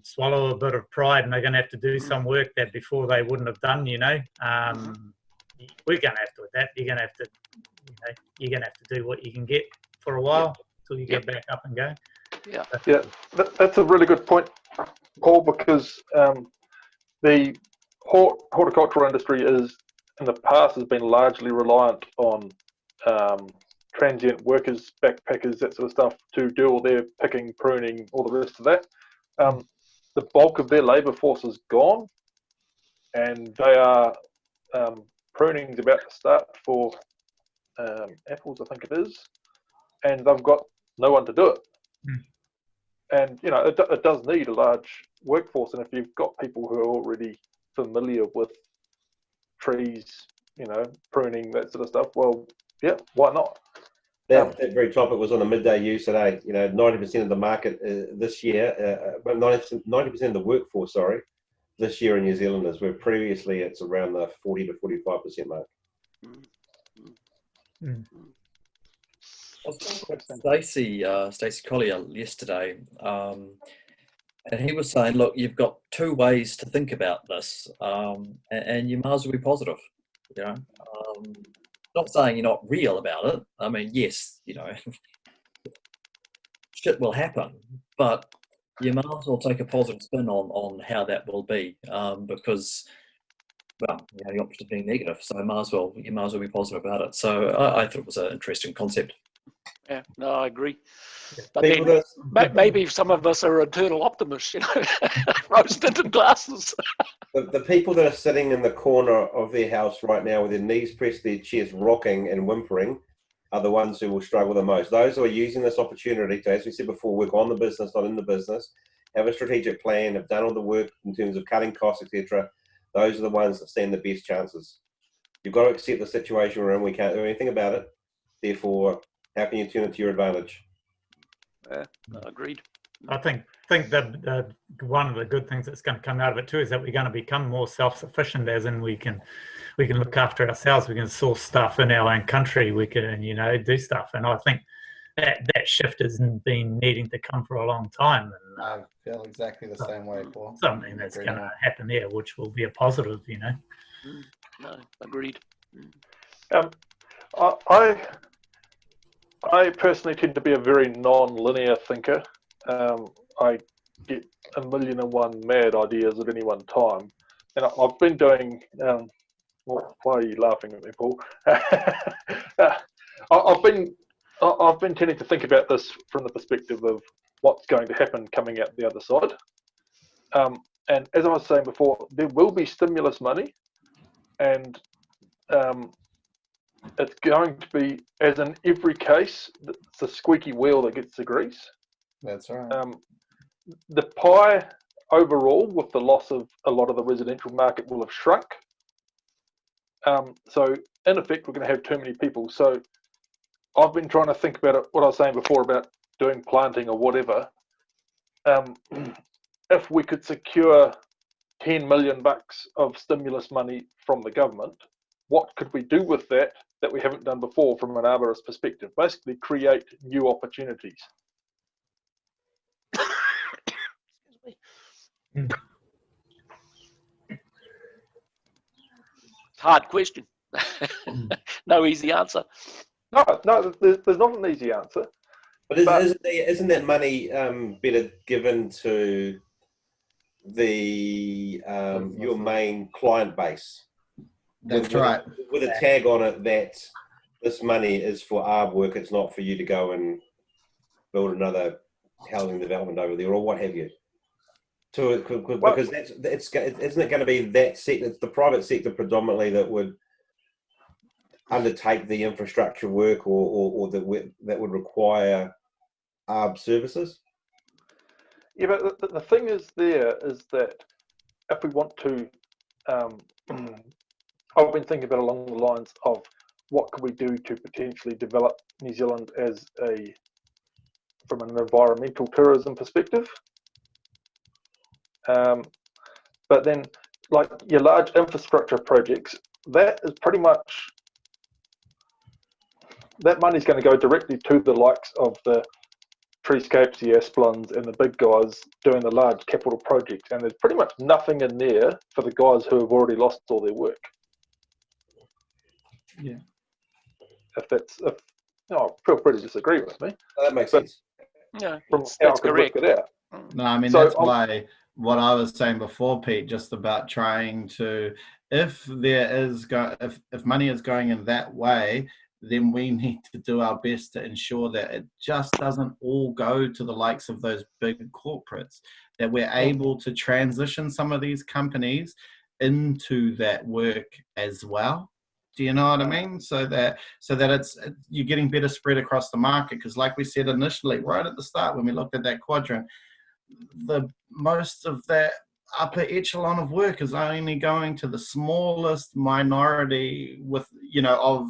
swallow a bit of pride, and they're going to have to do some work that before they wouldn't have done. You know. We're going to have to adapt. You're going to have to, you know, you're going to have to do what you can get for a while until you get back up and go. Yeah, that's a really good point, Paul, because the horticultural industry is, in the past, has been largely reliant on transient workers, backpackers, that sort of stuff, to do all their picking, pruning, all the rest of that. The bulk of their labour force is gone, and they are pruning's about to start for apples, I think it is, and they've got no one to do it. And you know, it does need a large workforce, and if you've got people who are already familiar with trees, you know, pruning, that sort of stuff, well, yeah, why not? That very topic was on a midday use today. You know, 90% of the market this year, but 90% of the workforce, this year in New Zealand is, where previously it's around the 40 to 45% mark. I was talking with Stacey Collier yesterday, and he was saying, look, you've got two ways to think about this, and you might as well be positive. You know, not saying you're not real about it. I mean, yes, you know, shit will happen, but You might as well take a positive spin on how that will be, because, well, you know, the opposite of being negative. So you might as well be positive about it. So I thought it was an interesting concept. Yeah, no, I agree. Yeah. But People then that, maybe some of us are eternal optimists, you know, rose-tinted glasses. the people that are sitting in the corner of their house right now with their knees pressed to their chest, rocking and whimpering, are the ones who will struggle the most. Those who are using this opportunity to, as we said before, work on the business, not in the business, have a strategic plan, have done all the work in terms of cutting costs, etc. Those are the ones that stand the best chances. You've got to accept the situation we're in. We can't do anything about it. Therefore, how can you turn it to your advantage? Yeah, agreed. I think that one of the good things that's going to come out of it too is that we're going to become more self-sufficient, as in we can look after ourselves, we can source stuff in our own country, we can, you know, do stuff. And I think that shift has been needing to come for a long time. And I feel exactly the same way, Paul. something that's going to happen there, which will be a positive, you know. No, agreed. I personally tend to be a very non-linear thinker. I get 1,000,001 mad ideas at any one time, and I've been doing. Why are you laughing at me, Paul? I've been tending to think about this from the perspective of what's going to happen coming out the other side. And as I was saying before, there will be stimulus money, and it's going to be, as in every case, it's the squeaky wheel that gets the grease. That's right. The pie overall, with the loss of a lot of the residential market, will have shrunk. So in effect, we're going to have too many people. So I've been trying to think about it, what I was saying before about doing planting or whatever. If we could secure $10 million of stimulus money from the government, what could we do with that we haven't done before from an arborist perspective? Basically create new opportunities. Hard question. No easy answer. No, there's not an easy answer. But isn't that money better given to the your main client base? That's right. With a tag on it that this money is for arb work, it's not for you to go and build another housing development over there or what have you. Because isn't it going to be that sector? It's the private sector predominantly that would undertake the infrastructure work or that would require arb services. Yeah, but the thing is that if we want to, I've been thinking about along the lines of what could we do to potentially develop New Zealand as from an environmental tourism perspective. But then, like your large infrastructure projects, that is pretty much, that money's going to go directly to the likes of the Treescapes, the Asplins, and the big guys doing the large capital projects. And there's pretty much nothing in there for the guys who have already lost all their work. Yeah. Feel free to disagree with me. That makes sense. Yeah, That's correct. Work it out. No, I mean, So that's why what I was saying before, Pete, just about trying to, if money is going in that way, then we need to do our best to ensure that it just doesn't all go to the likes of those big corporates, that we're able to transition some of these companies into that work as well. Do you know what I mean? So that you're getting better spread across the market, because like we said initially, right at the start when we looked at that quadrant, the most of that upper echelon of work is only going to the smallest minority with, of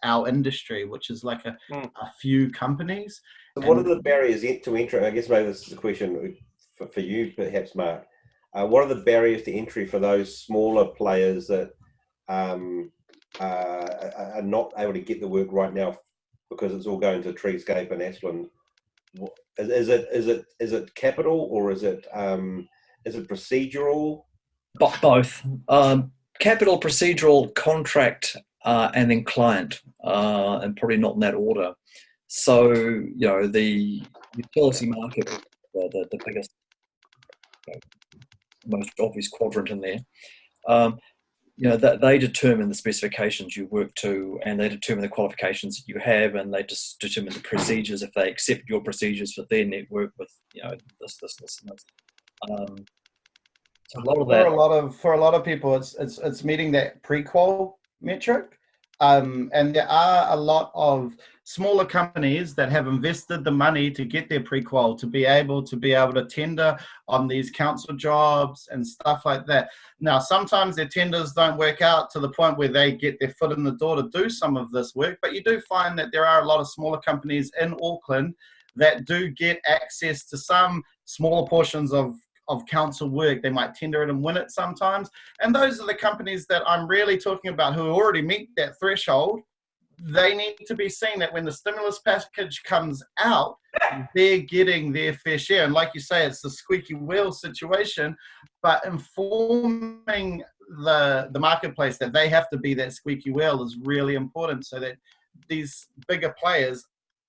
our industry, which is like a few companies. So what are the barriers to entry? I guess maybe this is a question for you, perhaps, Mark. What are the barriers to entry for those smaller players that are not able to get the work right now because it's all going to Treescape and Asplin? Is it capital, or is it procedural? Both. Capital, procedural, contract, and then client, and probably not in that order. So, the utility market the biggest, most obvious quadrant in there. That they determine the specifications you work to, and they determine the qualifications that you have, and they just determine the procedures if they accept your procedures for their network with this and this. So a lot of that For a lot of people, it's meeting that pre-qual metric, and there are a lot of smaller companies that have invested the money to get their pre-qual to be able to tender on these council jobs and stuff like that. Now, sometimes their tenders don't work out to the point where they get their foot in the door to do some of this work, but you do find that there are a lot of smaller companies in Auckland that do get access to some smaller portions of council work. They might tender it and win it sometimes. And those are the companies that I'm really talking about who already meet that threshold. They need to be seen that when the stimulus package comes out, they're getting their fair share. And like you say, it's the squeaky wheel situation, but informing the marketplace that they have to be that squeaky wheel is really important, so that these bigger players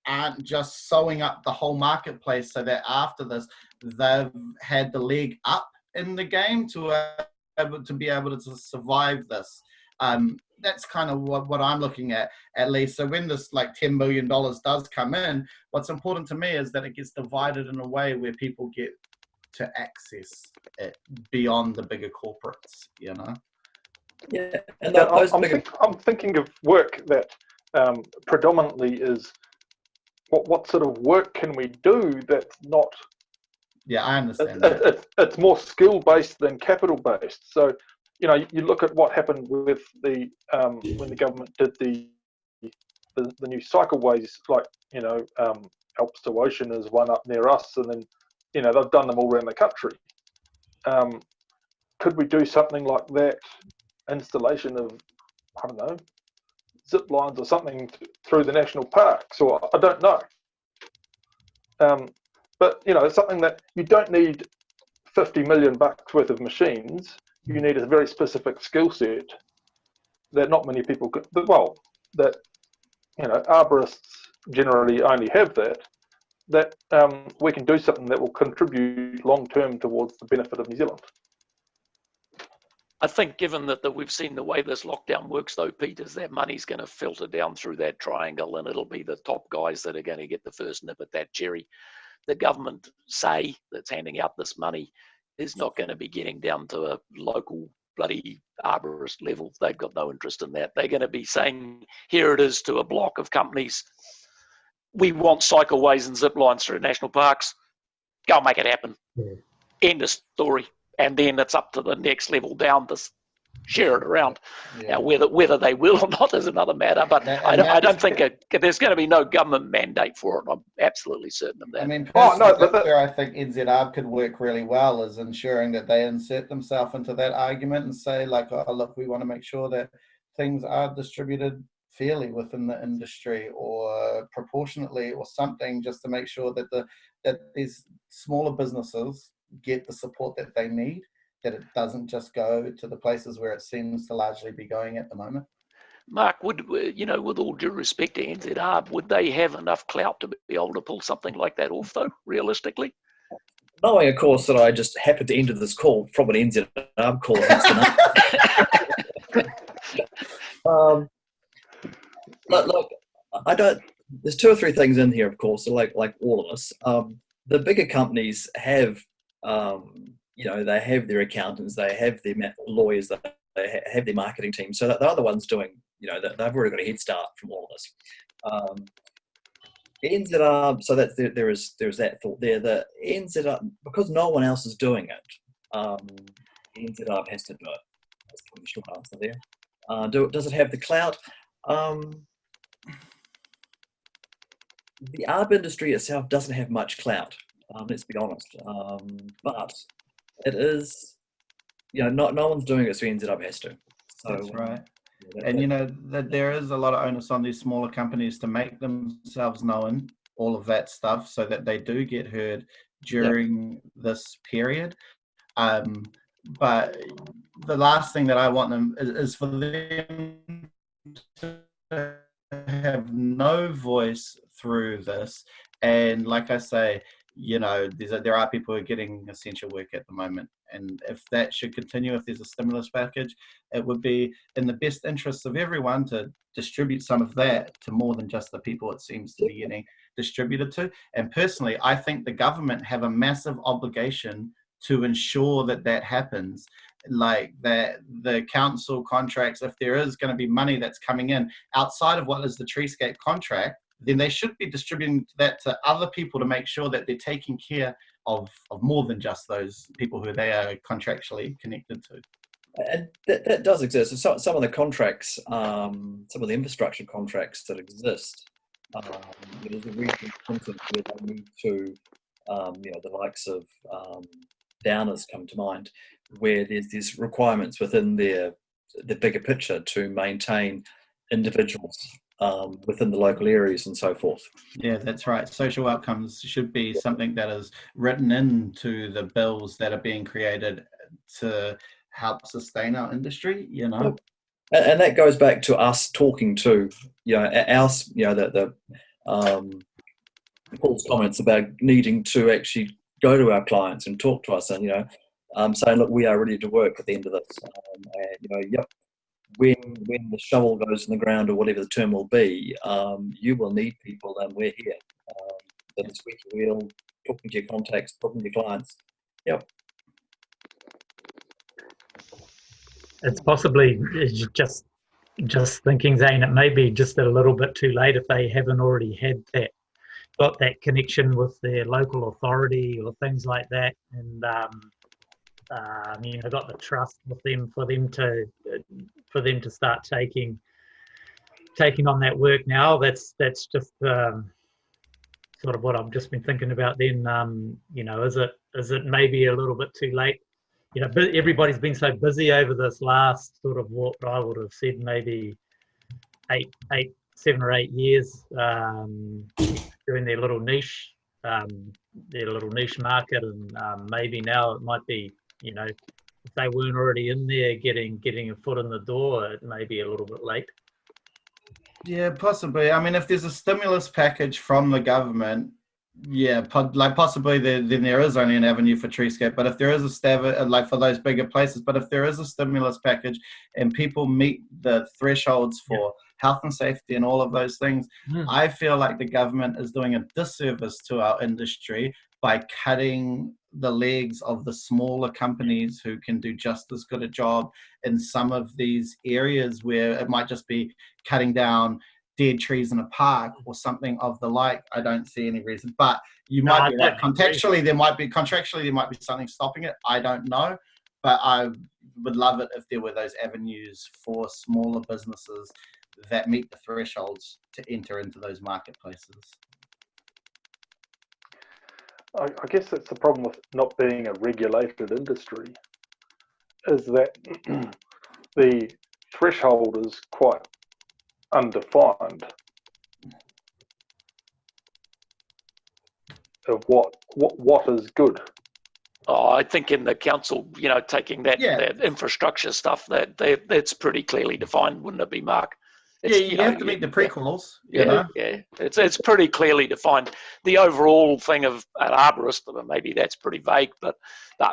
aren't just sewing up the whole marketplace, so that after this, they've had the leg up in the game to be able to survive this. That's kind of what I'm looking at least. So when this like $10 million does come in, what's important to me is that it gets divided in a way where people get to access it beyond the bigger corporates, Yeah, and I'm thinking of work that predominantly is what sort of work can we do that's not. Yeah, I understand that. It's more skill based than capital based. So, you look at what happened with the when the government did the new cycleways, like Alps to Ocean is one up near us, and then they've done them all around the country. Could we do something like that? Installation of, I don't know, zip lines or something through the national parks, or I don't know. But it's something that you don't need $50 million worth of machines. You need a very specific skill set that not many people could. Well, that arborists generally only have that. That we can do something that will contribute long term towards the benefit of New Zealand. I think given that we've seen the way this lockdown works though, Pete, is that money's going to filter down through that triangle, and it'll be the top guys that are going to get the first nip at that cherry. The government, say, that's handing out this money is not going to be getting down to a local bloody arborist level. They've got no interest in that. They're going to be saying, here it is to a block of companies. We want cycleways and zip lines through national parks. Go and make it happen. Yeah. End of story. And then it's up to the next level down to share it around. Yeah. Now, whether they will or not is another matter, but I don't think there's going to be no government mandate for it. I'm absolutely certain of that. I mean, that's where I think NZARB could work really well, is ensuring that they insert themselves into that argument and say, like, oh, look, we want to make sure that things are distributed fairly within the industry or proportionately or something, just to make sure that these smaller businesses get the support that they need, that it doesn't just go to the places where it seems to largely be going at the moment. Mark, with all due respect to NZARB, would they have enough clout to be able to pull something like that off, though, realistically? Knowing, of course, that I just happened to enter this call from an NZARB call. Look, I don't. There's two or three things in here, of course, like all of us. The bigger companies have, they have their accountants, they have their lawyers, they have their marketing team, so that they're the ones doing, they've already got a head start from all of us. NZARB, so that there's that thought there. The NZARB, because no one else is doing it, NZARB has to do it. That's probably the short answer there. Does it have the clout? The ARB industry itself doesn't have much clout, let's be honest. But it is, no one's doing it, so NZARB has to. So, that's right. And that there is a lot of onus on these smaller companies to make themselves known, all of that stuff, so that they do get heard during this period. But the last thing that I want them is for them to have no voice through this. And like I say, you know, there are people who are getting essential work at the moment. And if that should continue, if there's a stimulus package, it would be in the best interests of everyone to distribute some of that to more than just the people it seems to be getting distributed to. And personally, I think the government have a massive obligation to ensure that that happens. Like that, the council contracts, if there is going to be money that's coming in outside of what is the treescape contract, then they should be distributing that to other people to make sure that they're taking care of more than just those people who they are contractually connected to. And that does exist. So some of the contracts, some of the infrastructure contracts that exist, there's a regional content where they need to, you know, the likes of Downers come to mind, where there's requirements within the bigger picture to maintain individuals within the local areas and so forth. Yeah, that's right. Social outcomes should be something that is written into the bills that are being created to help sustain our industry, you know. And that goes back to us talking to, you know, the Paul's comments about needing to actually go to our clients and talk to us and, you know, saying, look, we are ready to work at the end of this. And, you know, yep, when the shovel goes in the ground or whatever the term will be, you will need people and we're here. That is squeaky wheel, talking to your contacts, talking to your clients. Yep. It's possibly just thinking, Zane, it may be just a little bit too late if they haven't already got that connection with their local authority or things like that, and you know, got the trust with them for them to start taking on that work now. That's just sort of what I've just been thinking about then. You know, is it maybe a little bit too late? You know, everybody's been so busy over this last sort of, what I would have said, maybe 7 or 8 years, doing their little niche market, and maybe now it might be, you know, if they weren't already in there getting a foot in the door, it may be a little bit late. Yeah, possibly. I mean, if there's a stimulus package from the government, yeah, like possibly then there is only an avenue for treescape. But if there is like for those bigger places, but if there is a stimulus package and people meet the thresholds for health and safety and all of those things, I feel like the government is doing a disservice to our industry by cutting the legs of the smaller companies who can do just as good a job in some of these areas where it might just be cutting down dead trees in a park or something of the like. I don't see any reason, but you might be right. Contractually, there might be something stopping it. I don't know, but I would love it if there were those avenues for smaller businesses that meet the thresholds to enter into those marketplaces. I guess that's the problem with not being a regulated industry, is that the threshold is quite undefined of what is good. Oh, I think in the council, you know, taking that infrastructure stuff, that's pretty clearly defined, wouldn't it be, Mark? It's, you have to meet the prequels. You know? It's pretty clearly defined. The overall thing of an arborist, maybe that's pretty vague, but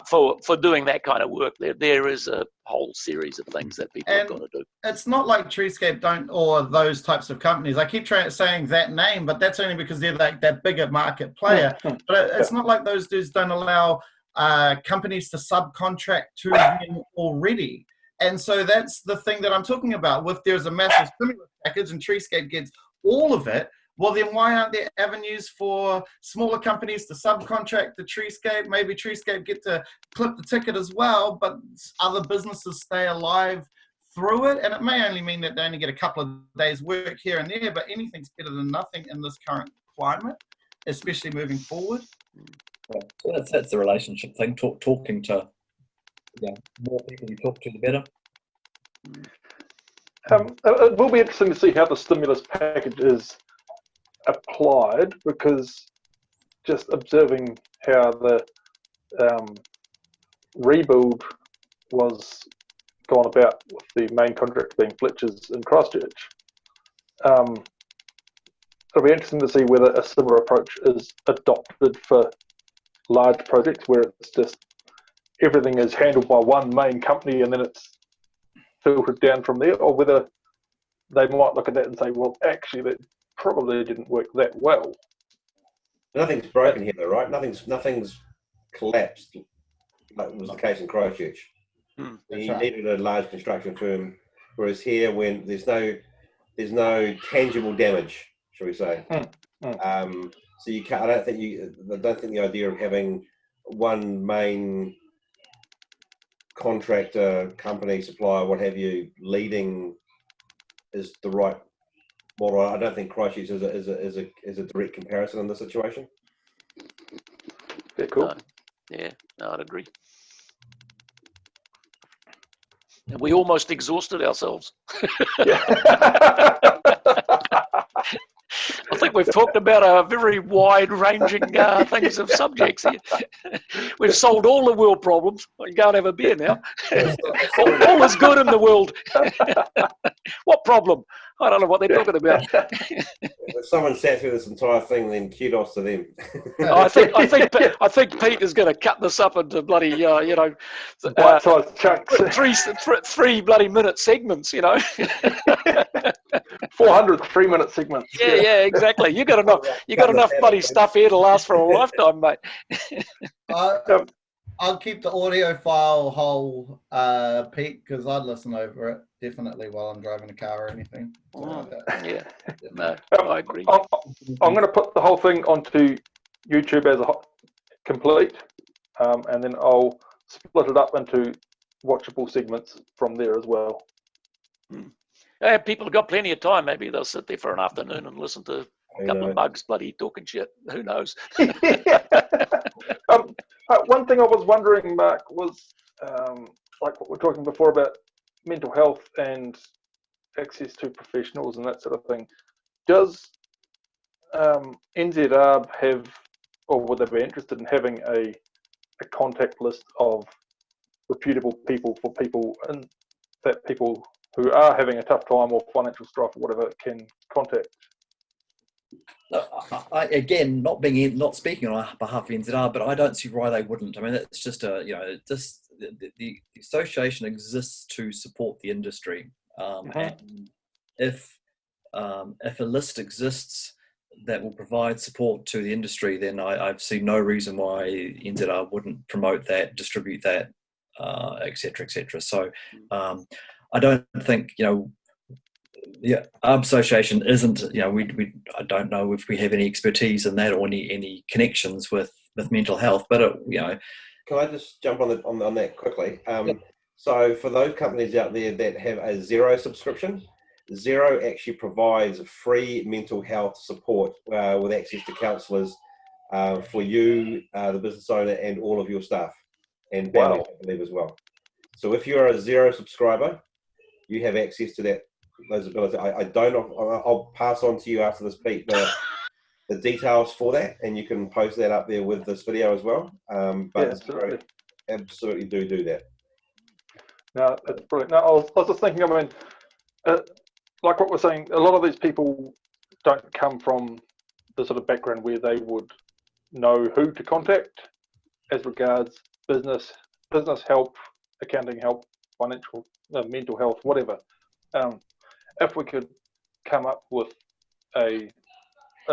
for doing that kind of work, there is a whole series of things that people have got to do. It's not like Treescape or those types of companies. I keep saying that name, but that's only because they're like that bigger market player. But it's not like those dudes don't allow companies to subcontract to them already. And so that's the thing that I'm talking about. If there's a massive stimulus package and Treescape gets all of it, well, then why aren't there avenues for smaller companies to subcontract the Treescape? Maybe Treescape get to clip the ticket as well, but other businesses stay alive through it. And it may only mean that they only get a couple of days work here and there, but anything's better than nothing in this current climate, especially moving forward. So that's the relationship thing, talking to more people you talk to, the better. It will be interesting to see how the stimulus package is applied, because just observing how the rebuild was gone about with the main contract being Fletcher's in Christchurch, it'll be interesting to see whether a similar approach is adopted for large projects where it's just everything is handled by one main company and then it's filtered down from there, or whether they might look at that and say, well, actually, that probably didn't work that well. Nothing's broken here, though, right? Nothing's collapsed, like was the case in Christchurch. You needed a large construction firm, whereas here, when there's no tangible damage, shall we say? So you can't. I don't think the idea of having one main contractor, company, supplier, what have you, leading is the right model. I don't think Christchurch is a direct comparison in this situation. Yeah, cool. No, I'd agree. And we almost exhausted ourselves. I think we've talked about a very wide-ranging things of subjects here. We've solved all the world problems. I can go and have a beer now. All is good in the world. What problem? I don't know what they're talking about. If someone sat through this entire thing, then kudos to them. I think Pete is going to cut this up into bloody, bite-sized chunks. three bloody minute segments, 400 3-minute segments. Yeah, exactly. You got enough bloody stuff here to last for a lifetime, mate. I'll keep the audio file whole, Pete, because I'd listen over it definitely while I'm driving a car or anything. Like Yeah, no, I agree. I'm going to put the whole thing onto YouTube as a complete, and then I'll split it up into watchable segments from there as well. People have got plenty of time. Maybe they'll sit there for an afternoon and listen to a couple of bugs bloody talking shit. Who knows? One thing I was wondering, Mark, was like what we're talking before about mental health and access to professionals and that sort of thing. Does NZARB have, or would they be interested in having a contact list of reputable people for people, and that people who are having a tough time or financial strife or whatever can contact? Again, not speaking on behalf of NZR, but I don't see why they wouldn't. I mean, it's just the association exists to support the industry, and if a list exists that will provide support to the industry, then I've seen no reason why NZR wouldn't promote that, distribute that, etc., etc. So I don't think the ARB Association isn't, I don't know if we have any expertise in that or any connections with mental health, but Can I just jump on that quickly? So for those companies out there that have a Xero subscription, Xero actually provides free mental health support with access to counsellors for you, the business owner, and all of your staff and family, I believe, as well. So if you're a Xero subscriber, you have access to those abilities. I'll pass on to you after this, Pete, the details for that, and you can post that up there with this video as well. But absolutely. Absolutely do that. No, that's brilliant. No, I was just thinking, I mean, like what we're saying, a lot of these people don't come from the sort of background where they would know who to contact as regards business help, accounting help, financial, mental health, whatever. If we could come up with a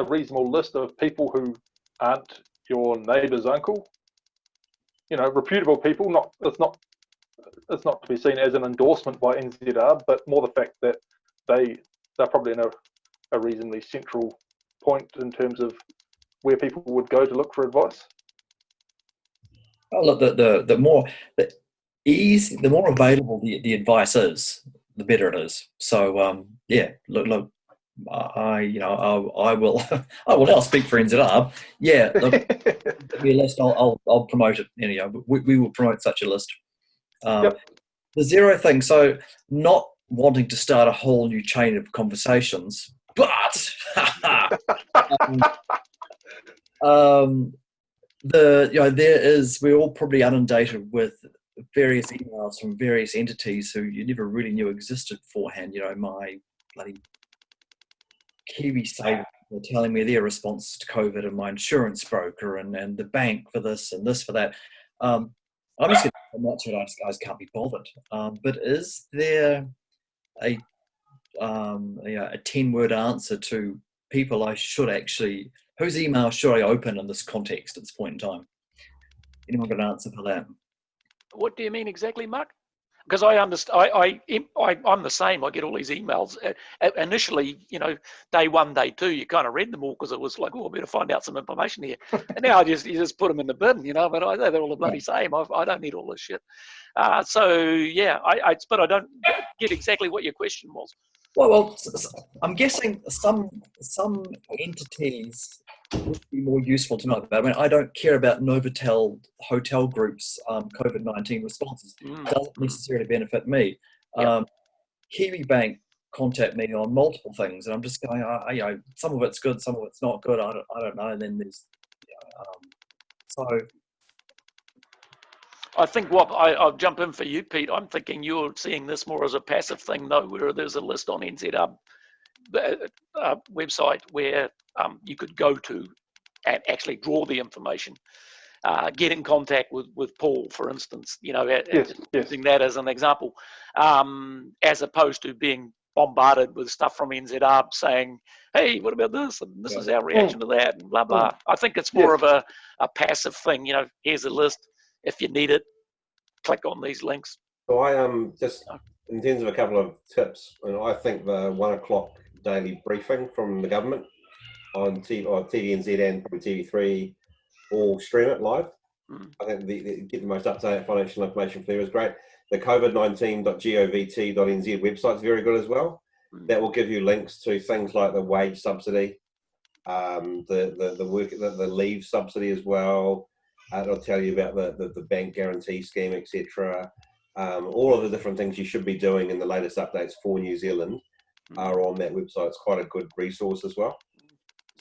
reasonable list of people who aren't your neighbour's uncle, reputable people, it's not to be seen as an endorsement by NZR, but more the fact that they're probably in a reasonably central point in terms of where people would go to look for advice. Oh, look, the more available the advice is, the better it is. So look, I will now speak for NZR. Yeah, look, be a list. I'll promote it. We will promote such a list. Yep. The Xero thing. So not wanting to start a whole new chain of conversations, but we're all probably inundated with various emails from various entities who you never really knew existed beforehand. My bloody Kiwi savings They're telling me their response to COVID and my insurance broker and the bank for this and this for that. I'm just going to much that I just can't be bothered. But is there a 10-word answer to people I should actually, whose email should I open in this context at this point in time? Anyone got an answer for that? What do you mean exactly, Mark? Because I understand, I'm the same. I get all these emails. Initially, day one, day two, you kind of read them all because it was like, oh, I better find out some information here. And now you just put them in the bin, but I know they're all the bloody same. I don't need all this shit. So yeah, but I don't get exactly what your question was. Well, I'm guessing some entities would be more useful to know about. I mean, I don't care about Novotel Hotel Group's COVID-19 responses. It doesn't necessarily benefit me. Kiwi Bank contact me on multiple things, and I'm just going, some of it's good, some of it's not good. I don't know. And then there's, so. I think I'll jump in for you, Pete. I'm thinking you're seeing this more as a passive thing, though, where there's a list on NZ website where you could go to and actually draw the information. Get in contact with Paul, for instance, using that as an example, as opposed to being bombarded with stuff from NZR saying, hey, what about this? And this is our reaction to that, and blah, blah. I think it's more of a passive thing. Here's a list. If you need it, click on these links. So I just in terms of a couple of tips, and I think the 1 o'clock daily briefing from the government on TVNZ and probably TV3 all stream it live. I think get the most up-to-date financial information for you is great. The covid19.govt.nz website is very good as well. That will give you links to things like the wage subsidy, the leave subsidy as well. It'll tell you about the bank guarantee scheme, etc. All of the different things you should be doing in the latest updates for New Zealand are on that website. It's quite a good resource as well.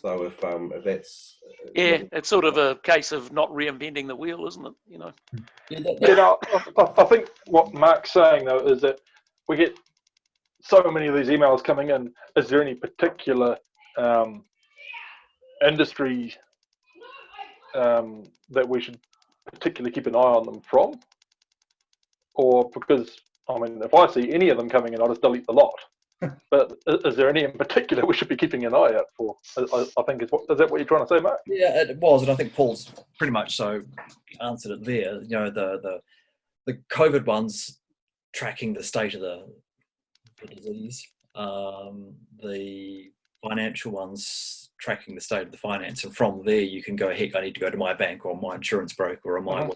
So if that's it's sort of a case of not reinventing the wheel, isn't it? I think what Mark's saying though is that we get so many of these emails coming in. Is there any particular industry that we should particularly keep an eye on them from? Or because, if I see any of them coming in, I'll just delete the lot. But is there any in particular we should be keeping an eye out for? I think is that what you're trying to say, Mark? Yeah, it was, and I think Paul's pretty much so answered it there. The COVID ones tracking the state of the disease, the financial ones tracking the state of the finance, and from there you can go, heck, I need to go to my bank or my insurance broker or my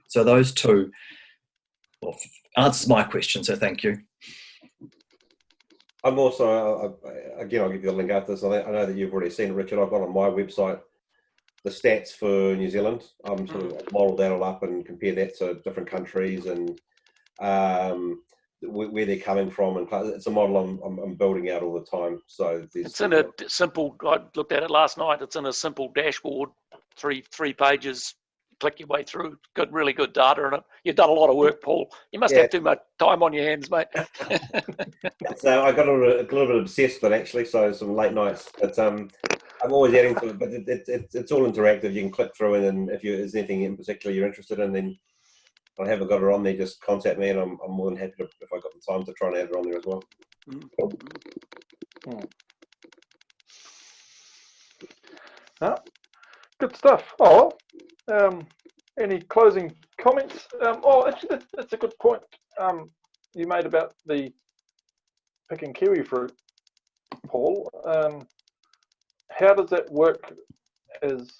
so those two answers my question, so thank you. I'm also, again, I'll give you a link after this. I know that you've already seen it, Richard. I've got on my website the stats for New Zealand. I'm sort of modelled that all up and compare that to different countries and where they're coming from. And it's a model I'm building out all the time. So it's in a simple, I looked at it last night, it's in a simple dashboard, three pages. Click your way through. Good, really good data in it. You've done a lot of work, Paul. You must have too much time on your hands, mate. So I got a little bit obsessed with it, actually. So some late nights. But I'm always adding to it. But it's all interactive. You can click through, and if there's anything in particular you're interested in, then I haven't got it on there. Just contact me, and I'm more than happy to, if I got the time, to try and add it on there as well. Good stuff. Oh, any closing comments? Actually, that's a good point you made about the picking kiwi fruit, Paul. How does that work as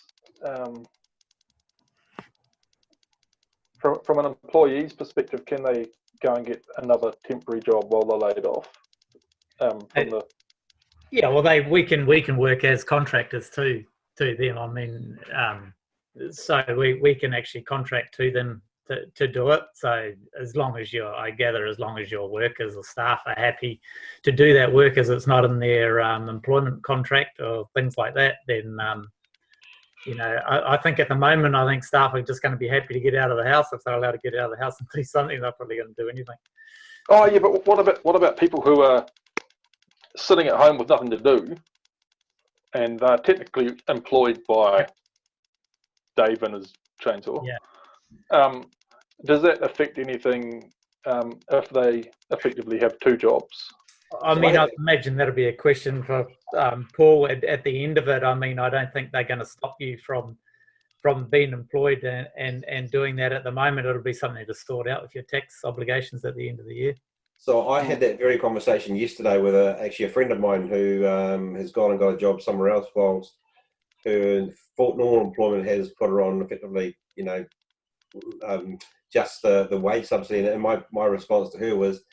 from an employee's perspective? Can they go and get another temporary job while they're laid off? We can work as contractors to them. So we can actually contract to them to do it. So as long as your workers or staff are happy to do that work, as it's not in their employment contract or things like that, then I think at the moment, I think staff are just going to be happy to get out of the house. If they're allowed to get out of the house and do something, they're probably going to do anything. Oh yeah, but what about people who are sitting at home with nothing to do? and they're technically employed by Dave and his chainsaw. Yeah. Does that affect anything if they effectively have two jobs? I mean, I imagine that'll be a question for Paul at the end of it. I mean, I don't think they're going to stop you from being employed and doing that at the moment. It'll be something to sort out with your tax obligations at the end of the year. So I had that very conversation yesterday with actually a friend of mine who has gone and got a job somewhere else, whilst her normal employment has put her on effectively, just the wage subsidy. And my response to her was,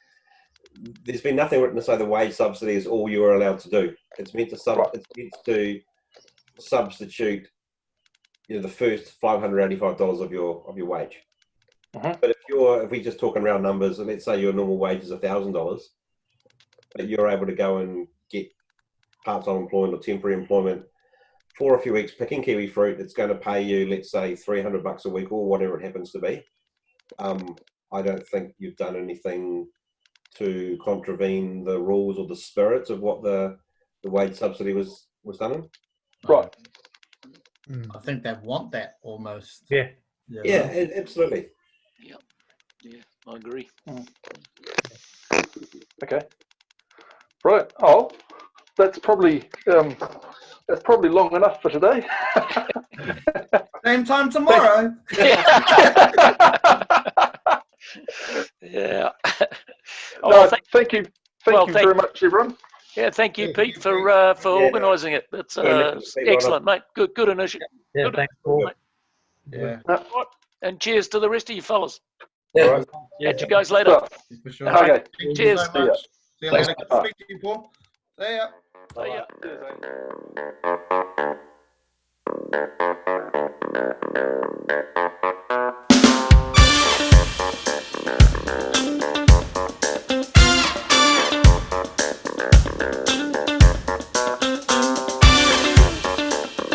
there's been nothing written to say the wage subsidy is all you are allowed to do. It's meant to substitute, the first $585 of your wage. But if we just talk in round numbers, and let's say your normal wage is $1,000, but you're able to go and get part-time employment or temporary employment for a few weeks picking kiwi fruit, it's going to pay you, let's say, $300 a week or whatever it happens to be. I don't think you've done anything to contravene the rules or the spirits of what the wage subsidy was done in. Right. I think they want that almost. Yeah. Yeah, absolutely. Yeah, I agree. Okay. Right. Oh, that's probably long enough for today. Same time tomorrow. Yeah. No, thank you. Thank you very much, everyone. Yeah, thank you, Pete, for organising it. That's excellent, mate. Good initiative. Yeah, Good. thanks, Paul. Yeah. Right. And cheers to the rest of you fellas. Yeah. All right. Catch you guys later. For sure. Okay. Thank you Cheers. so much. See you later. Good to speak to you, Paul. See ya. See ya.